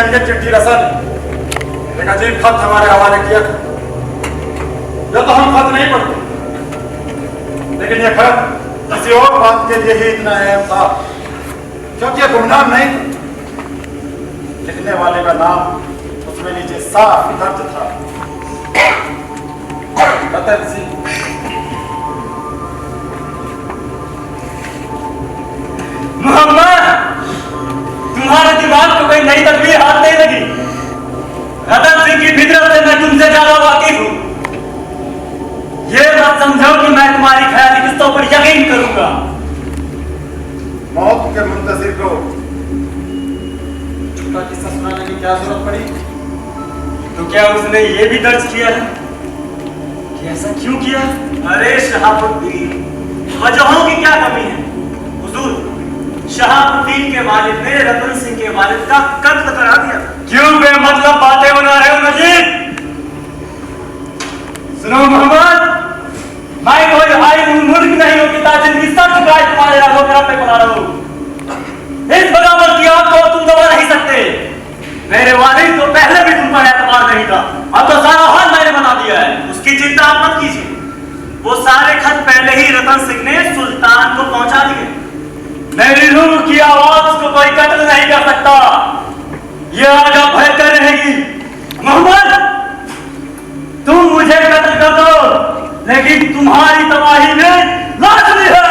S6: के चिट्ठी रसन एक अजीब खत हमारे हवाले किया था। जो तो हम खत नहीं पढ़ते, लेकिन यह खत किसी और बात के लिए ही इतना अहम था, क्योंकि यह गुमनाम नहीं था। लिखने वाले का नाम उसमें नीचे साफ दर्ज था, रतन सिंह।
S5: मोहम्मद, तुम्हारे दिमाग को कोई नई तस्वीर हाथ नहीं लगी। रतन सिंह की फितरत से मैं तुमसे ज्यादा वाकिफ हूं। ये मत समझो कि मैं तुम्हारी ख्याली किस्तों पर यकीन करूंगा।
S6: मौत के मुंतजिर को झूठा किस्सा सुनाने की क्या जरूरत पड़ी?
S5: तो क्या उसने ये भी दर्ज किया है कि ऐसा क्यों किया? अरे शहाबुद्दीन, वजहों की क्या कमी है? हुजूर, शहाबुद्दीन के वालिद ने रतन सिंह के वालिद का कत्ल करा दिया। क्यों बेमतलब बातें बना रहे हो मजीद? सुनो मोहम्मद, मैं कोई हाई मुल्क नहीं हूं कि ताजिंदगी सर झुकाए तुम्हारे रागों पे बना रहा हूं। इस बगावत की आग को तुम दबा नहीं सकते। मेरे वालिद तो पहले भी तुम पर एतबार नहीं था, अब तो सारा हाल मैंने बना दिया है। उसकी चिंता आप मत कीजिए। वो सारे खत पहले ही रतन सिंह ने सुल्तान को पहुंचा दिए। मेरी रूह की आवाज को कोई कत्ल नहीं कर सकता। यह आग भयंकर रहेगी। मोहम्मद, तुम मुझे कत्ल कर दो, लेकिन तुम्हारी तबाही में लाजमी है।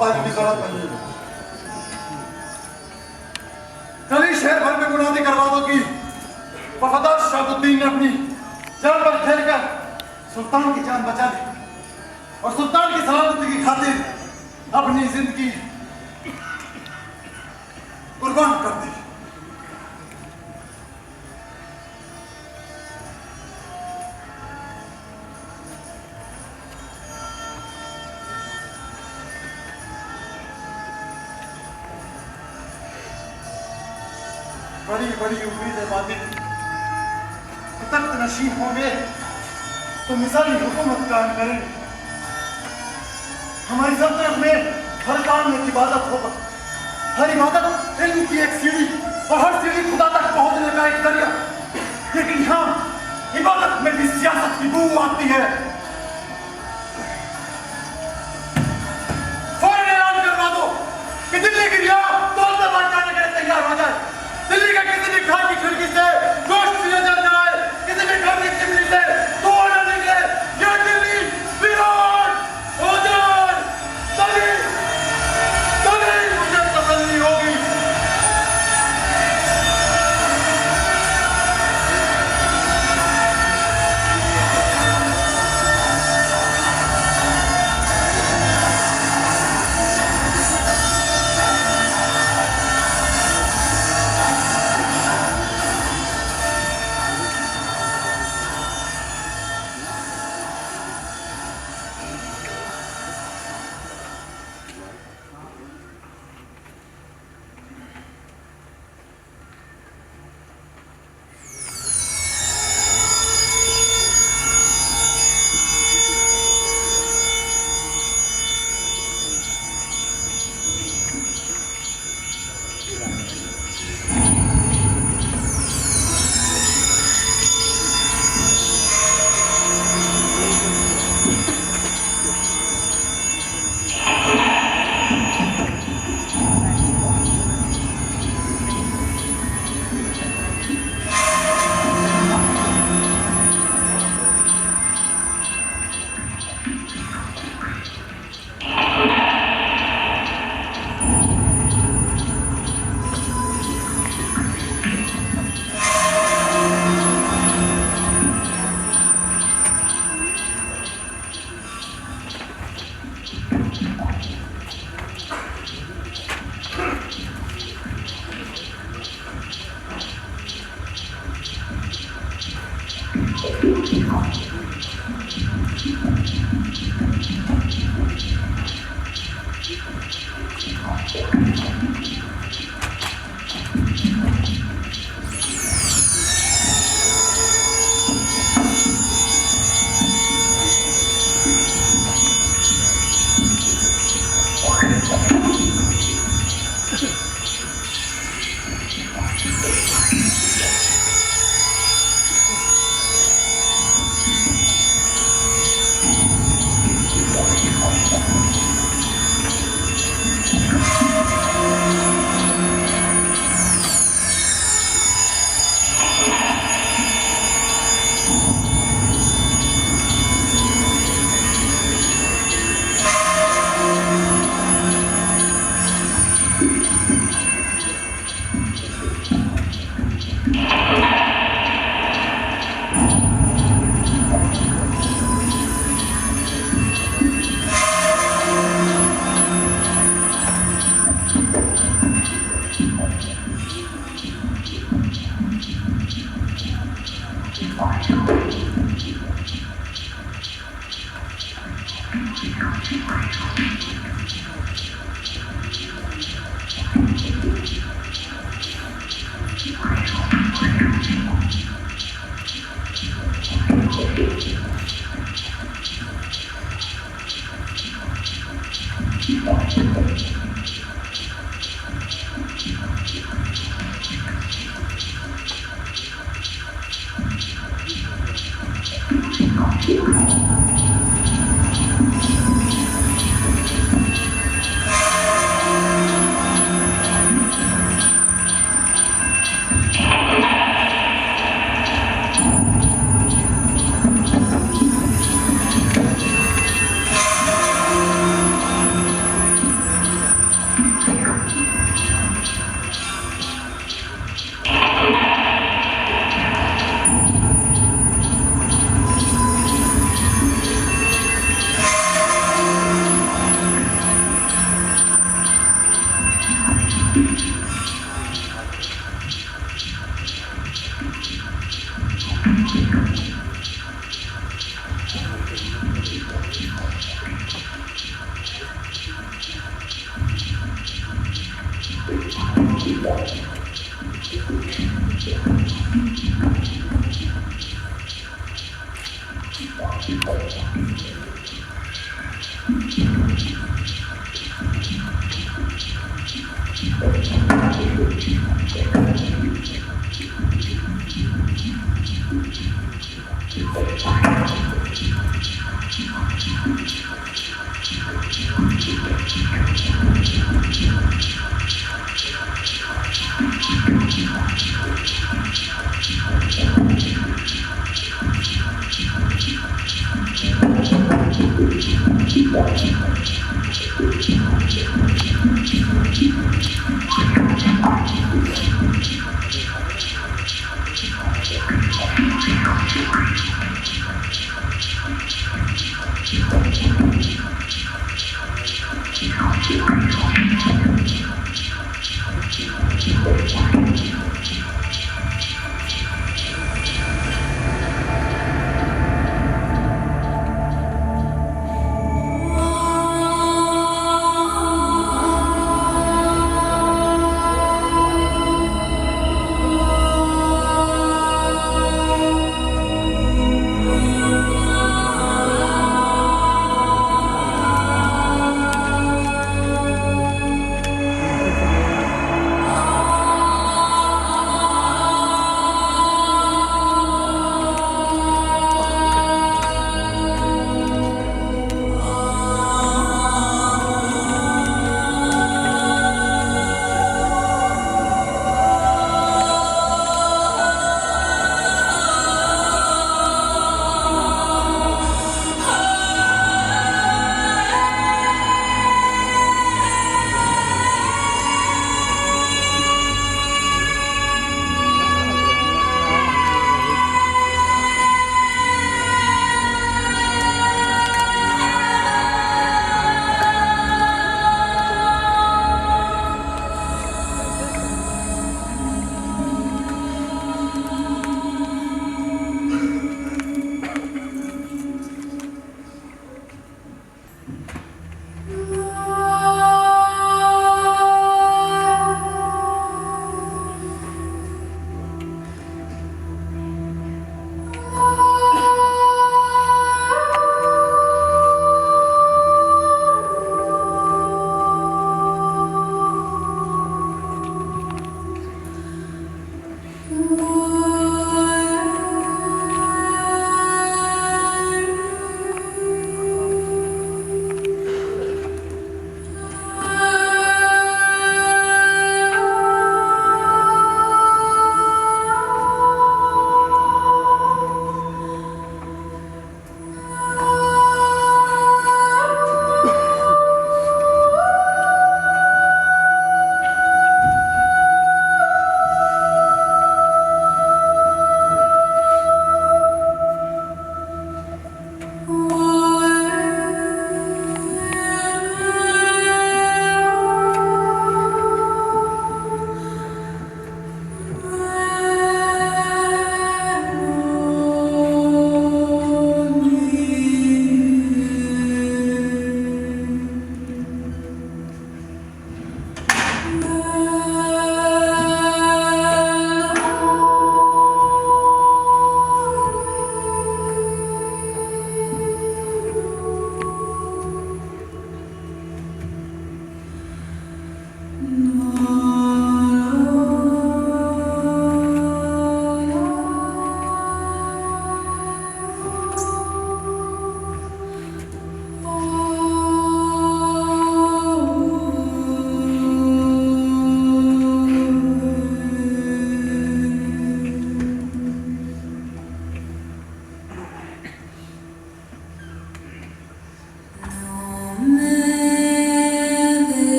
S3: पाने की जरूरत नहीं है। कल ही शहर भर में गुनादी करवा दो कि वफादार शहाबुद्दीन ने अपनी जान पर खेलकर सुल्तान की जान बचा ली और सुल्तान की सलामती की खातिर अपनी जिंदगी कुर्बान कर दी। बड़ी बड़ी उम्मीद है वादी तख्त नशीब होंगे तो मिसाली हुकूमत कायम करेंगे। हमारी सल्तनत में हर काम में इबादत होगा, हर इबादत इल्म की एक सीढ़ी और हर सीढ़ी खुदा तक पहुंचने का एक जरिया। लेकिन यहाँ इबादत में भी सियासत की बू आती है। फौरन ऐलान करवा दो कि दिल्ली की रिया तौल से बात करने के लिए तैयार हो जाए। दिल्ली का किसी भी घर की खिड़की से गोश्त नजर न आए, किसी भी घर की चिमनी से धुआं न निकले। यह दिल्ली वीरान हो जाए, तभी मुझे तसल्ली होगी।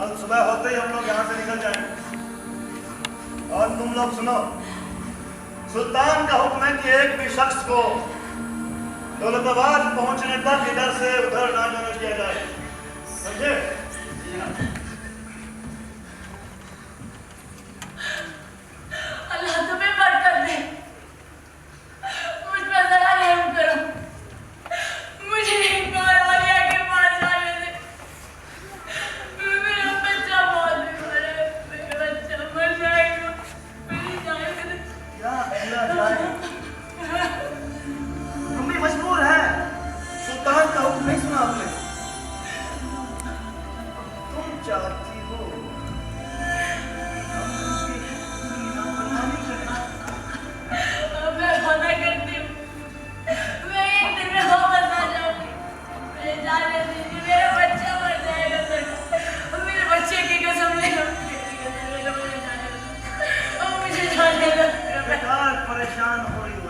S2: कल सुबह होते ही हम लोग यहाँ से निकल जाएंगे। और तुम लोग सुनो, सुल्तान का हुक्म है कि एक भी शख्स को दौलताबाद पहुंचने तक इधर से उधर ना जाने दिया जाए, समझे?
S7: अल्लाह तुम्हें बरकत दे, मुझ पर जरा रहम करो, मुझे गौरवालिया के पास जाने दे। मेरा बच्चा बहुत बीमार है, मेरा बच्चा मर जाएगा, मेरी जान दे।
S2: क्या किया जाए? तुम भी मजबूर है, सुल्तान का हुक्म नहीं सुना आपने। तुम चाहती हो
S7: मैं वादा करती हूँ, मैं एक दिन में वापस आ जाऊंगी। मुझे जाने दीजिए, मेरा बच्चा मर जाएगा सर, मेरे बच्चे की कसम ले लो, मुझे जाने दो, मुझे जाने दो।
S2: बेकार परेशान हो रही हो।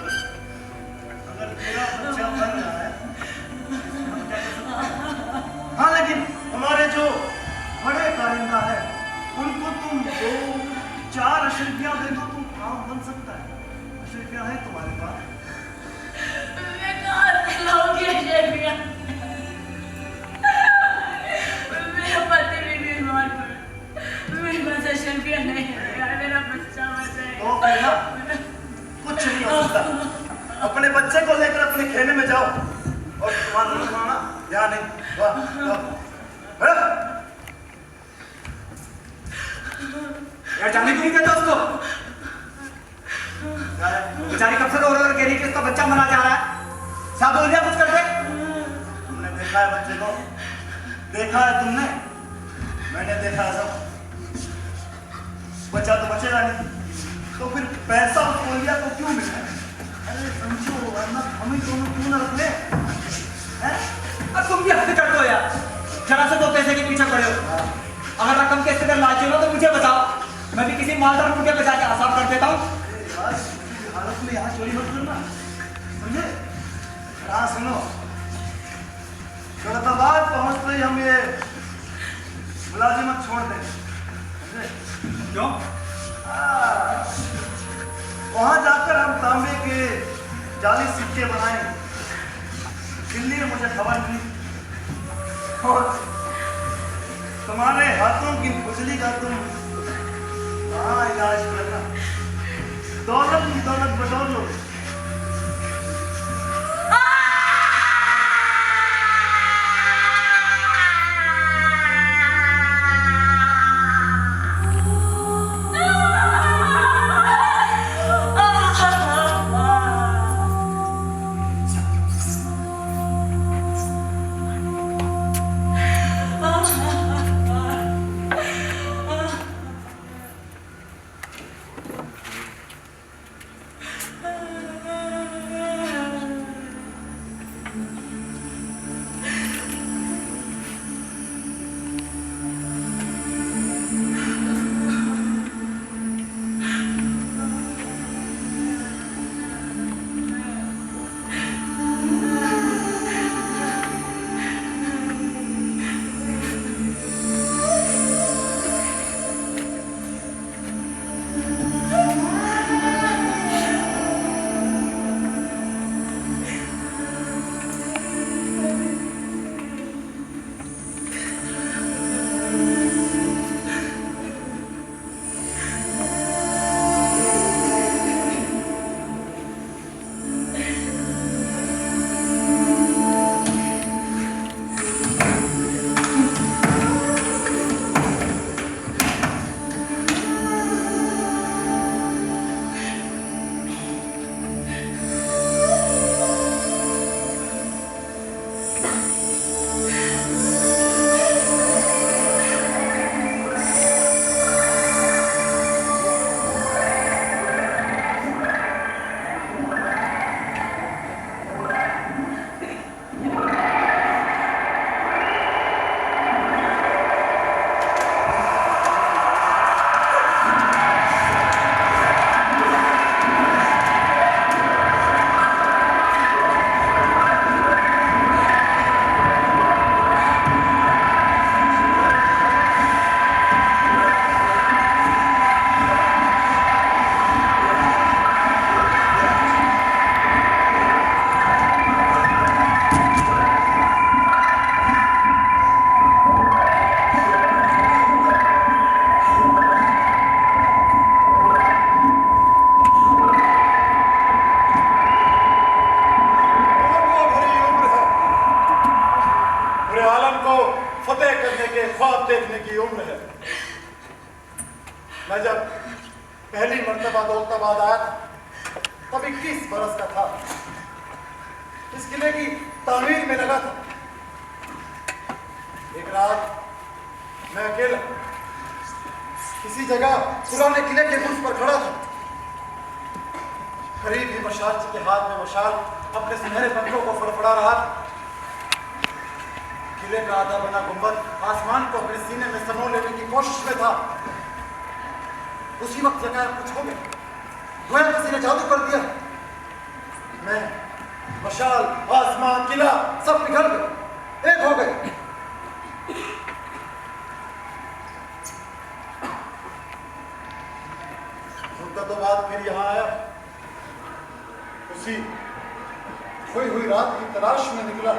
S2: अगर तेरा बच्चा मर रहा है, हम क्या कर सकते हैं? हाँ, लेकिन हमारे जो बड़े कारिंदा है, उनको तुम 2-4 अशरफियाँ दे दो, तुम काम बन सकता है। अशरफियाँ है तुम्हारे पास?
S7: मैं कहाँ से लाऊंगी अशरफियाँ? मेरा पति भी बीमार पड़ा, मेरे पास अशरफियाँ नहीं है यार, मेरा बच्चा मर जाएगा।
S2: तो फिर ना, कुछ नहीं हो सकता। अपने बच्चे को लेकर अपने खेने में जाओ और तुम्हारा रुकना ध्यान नहीं। वाह,
S1: यार जाने क्यों नहीं कहता उसको? बेचारी कब से रो रो कह रही है कि उसका बच्चा मरा जा रहा है। साहब बोल दिया कुछ करते?
S2: तुमने देखा है बच्चे को? देखा है तुमने? मैंने देखा है सब। बच्चा तो बचेगा नहीं, तो फिर पैसा उसको लिया तो क्यों मिला? अरे समझो, वरना हमें दोनों क्यों ना रख ले?
S1: अब तुम भी हद करते हो यार, जरा से दो पैसे के पीछे पड़े हो। अगर रकम के इस लालची हो तो मुझे बताओ, मैं भी किसी मालदार मुझे बचा के आसार कर देता हूँ।
S2: हालत में यहाँ चोरी मत करना, समझे? हाँ सुनो, दौलताबाद पहुंचते ही हम ये मुलाजिमत छोड़ देंगे, समझे?
S1: क्यों?
S2: वहां जाकर हम तांबे के जाली सिक्के बनाएंगे। दिल्ली में मुझे खबर मिली, और तुम्हारे हाथों की खुजली का तुम कहाँ इलाज करना, दौलत की दौलत बटोर लो।
S3: आलम को फतेह करने के ख्वाब देखने की उम्र है। मैं जब पहली मर्तबा दौलताबाद आया था तब 21 बरस का था। इस किले की तामीर में लगा था। एक रात मैं अकेला किसी जगह पुराने किले के बुर्ज पर खड़ा था। करीब ही मशाल के हाथ में मशाल अपने सुनहरे पंखों को फड़फड़ा रहा था। किले का आधा बना गुंबद आसमान को अपने सीने में समो लेने की कोशिश में था। उसी वक्त जगह कुछ हो गया, गोया किसी ने जादू कर दिया। मैं, मशाल, आसमान, किला सब पिघल गए, एक हो गए। मुद्दतों बाद फिर यहाँ आया। उसी खोई हुई रात की तलाश में निकला।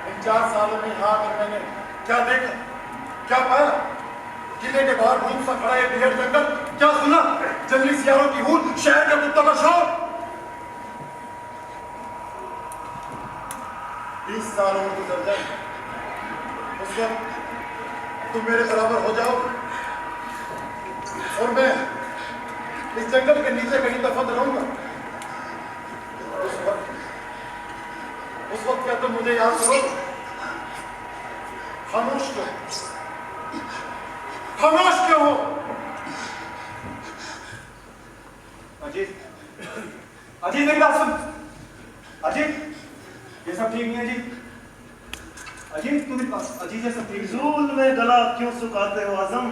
S3: इन 4 सालों में यहाँ आकर मैंने क्या देखा, क्या पाया? किले के बाहर धूप सा खड़ा एक ढेर जंगल, क्या सुना? जंगली सियारों की हूल, शहर के कुत्तों का शोर। 20 साल और गुजर जाए, उस वक्त तुम मेरे बराबर हो जाओ और मैं इस जंगल के नीचे कहीं दफन रहूंगा। उस वक्त क्या तुम मुझे याद करो? खामोश क्यों, खामोश क्यों हो?
S1: अजीत, अजीत मेरी बात सुन। अजीत, ये सब ठीक नहीं है जी। अजीत तू मेरी बात, अजीत ये सब ठीक नहीं।
S2: फिजूल में गला क्यों सुखाते हो आजम?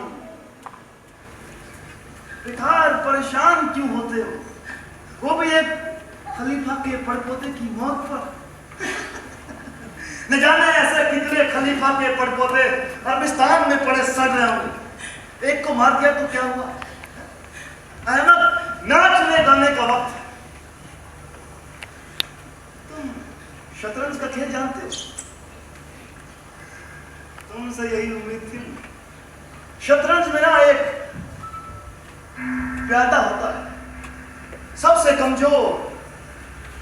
S2: बेकार परेशान क्यों होते हो? वो भी एक खलीफा के पड़पोते की मौत पर। न जाने ऐसे कितने खलीफा के पड़पोते अफगानिस्तान में पड़े सड़ रहे होंगे। एक को मार दिया तो क्या हुआ? अहमद, नाचने गाने का वक्त है। तुम शतरंज का खेल जानते हो? तुमसे यही उम्मीद थी। शतरंज में ना एक प्यादा होता है, सबसे कमजोर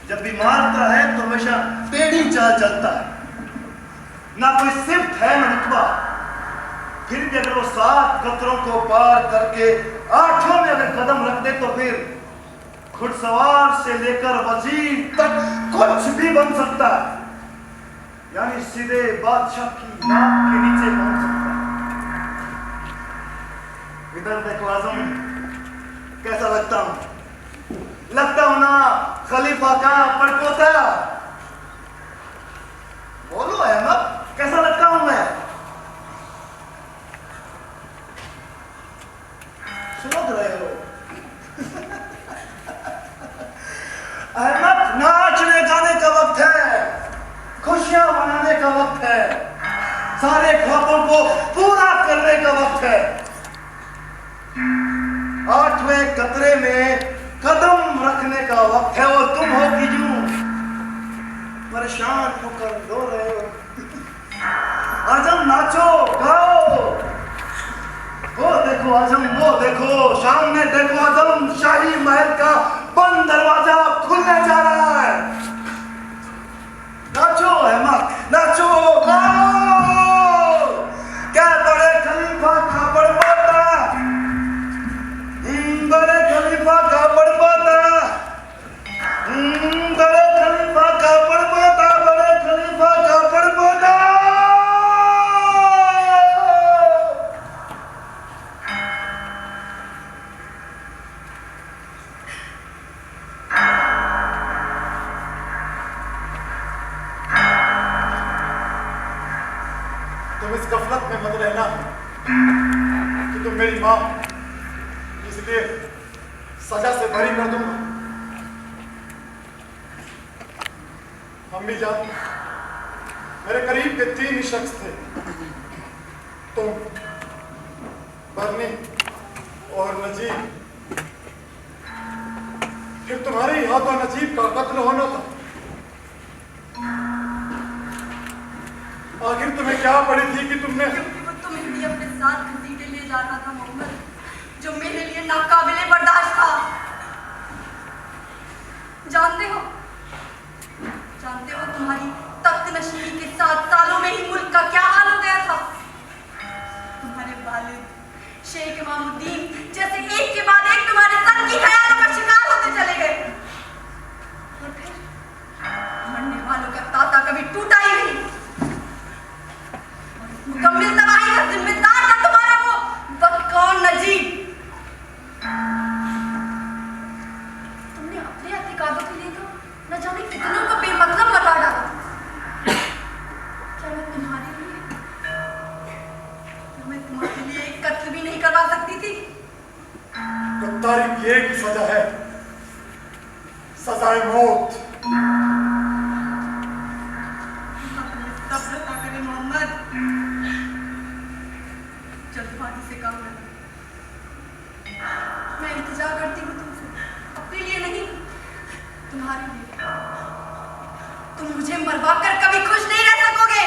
S2: जब भी मारता है तो हमेशा टेढ़ी चाल चलता है। ना कोई सिफ्त है ना रुतबा। फिर भी अगर वो 7 खतरों को पार करके 8वां में अगर कदम रख दे तो फिर घुड़सवार से लेकर वजीर तक कुछ भी बन सकता है। यानी सीधे बादशाह की नाक के नीचे पहुंच सकता है। इधर देखो आजम, कैसा लगता हूं? लगता हूं ना खलीफा का पड़पोता? बोलो अहमद, कैसा लगता हूं मैं? समझ रहे हो? अहमद, नाचने गाने का वक्त है, खुशियां मनाने का वक्त है, सारे ख्वाबों को पूरा करने का वक्त है। 8वें कतरे में कदम रखने का वक्त है और तुम हो कि यूं परेशान होकर रो रहे हो। आजम, नाचो, गाओ। वो देखो आजम, वो देखो सामने, देखो आजम, शाही महल का बंद दरवाजा खुलने जा रहा है। नाचो अहमद, नाचो, गाओ। क्या बड़े खलीफा का बड़पोता, बड़े खलीफा का बड़पोता, बड़े खलीफा का बड़पोता, बड़े खलीफा का बड़पोता।
S3: तुम इस गफलत में मत रहना कि तुम मेरी मां, इसलिए सजा से बरी कर दूंगा। अम्मी जान, मेरे करीब के 3 ही शख्स थे, तुम, बरनी और नजीब। फिर तुम्हारे ही हाथों नजीब का कत्ल होना था। आखिर तुम्हें क्या पड़ी थी कि तुमने?
S7: क्योंकि वो तुम्हें भी अपने साथ घसीटे ले जाना था मोहम्मद, जो मेरे लिए नाकाबिले बर्दाश्त था। जानते हो तुम्हारी तख्त
S4: नशीनी के 7 सालों में ही मुल्क का क्या हाल हो गया था। तुम्हारे वालिद शेख इमामुद्दीन जैसे एक के बाद एक तुम्हारे सर की ख्यालों का शिकार होते चले गए, और फिर मरने वालों का ताता कभी टूटा ही नहीं। मुकम्मिल तबाही का जिम्मेदार था तुम्हारा वो बदकौर नजीब। तुमने अपने एतकादों के लिए तो न जाने कितनों को बेमतलब मरा डाला। क्या मैं तुम्हारे लिए एक कत्ल भी नहीं करवा सकती थी?
S3: गद्दारी की एक ही सजा है, सजाए मौत।
S4: सब्र करें मोहम्मद, जल्दबाजी से काम लेना। मैं इंतजार करती हूँ तुमसे, अपने लिए नहीं, तुम्हारे लिए। तुम मुझे मरवा कर कभी खुश नहीं रह सकोगे।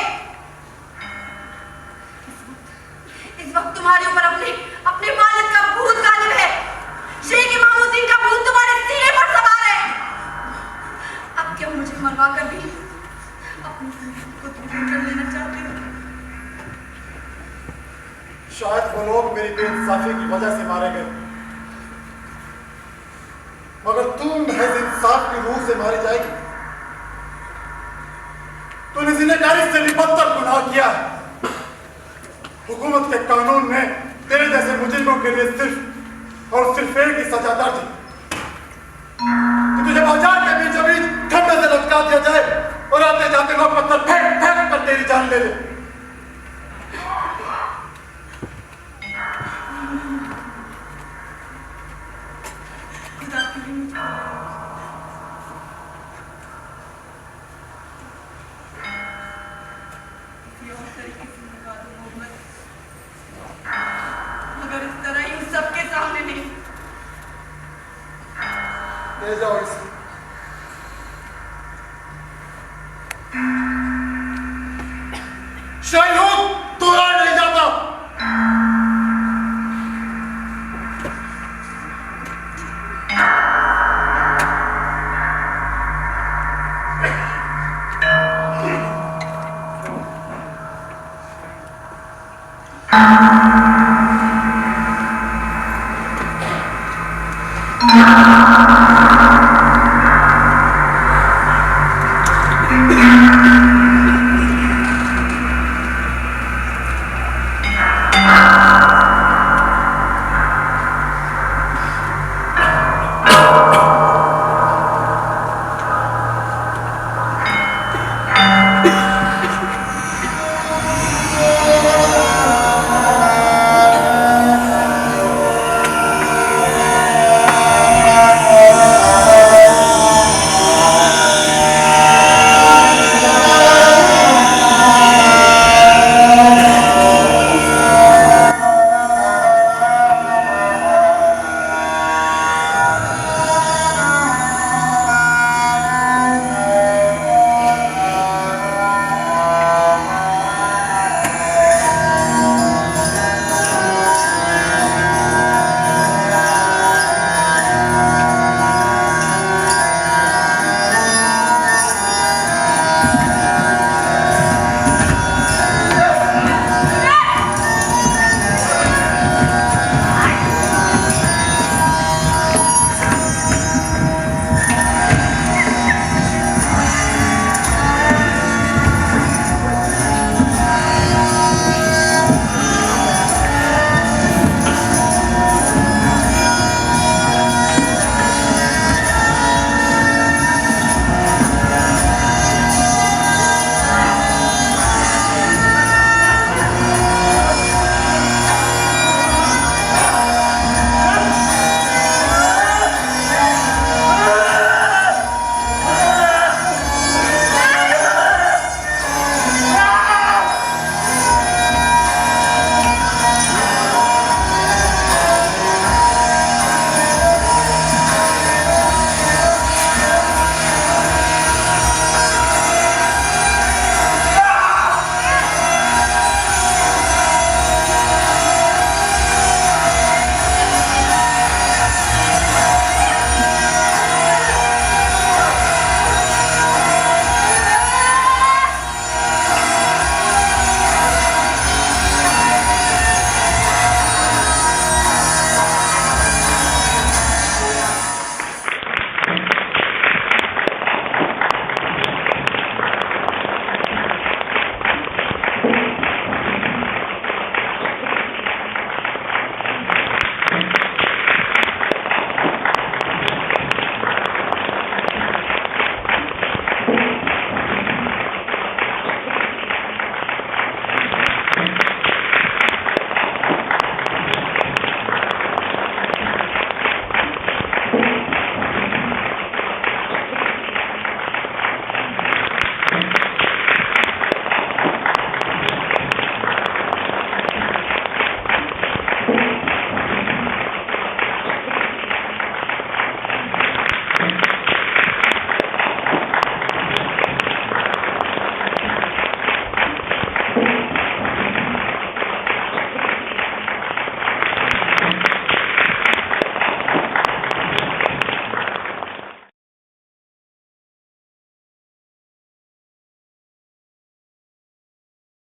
S4: इस वक्त तुम्हारे ऊपर अपने वालिद का भूत गालिब है। शेख इमामुद्दीन का भूत तुम्हारे सीने पर सवार है। अब क्या मुझे मरवा कर भी अपनी जिंदगी को तुम कर लेना चाहते हो?
S3: शायद वो लोग मेरी बेइंसाफी की वजह से मारे गए, मगर तू महज इंसाफ की रूह से मारी जाएगी। तूने जिन्हेकारी से भी बदतर गुनाह किया है। हुकूमत के कानून में तेरे जैसे मुजरिमों के लिए सिर्फ और सिर्फ एक ही सजा दर्ज है कि तुझे बाजार के बीचों बीच खंभे से लटका दिया जाए और आते जाते लोग पत्थर फेंक फेंक कर तेरी जान ले ले।
S4: खुदा के लिए मुझे किसी और तरीके से लगा दो मोहम्मद, मगर इस तरह ही उन सबके सामने नहीं।
S3: ले जाओ इसे। शाहीन तोड़ा नहीं जाता।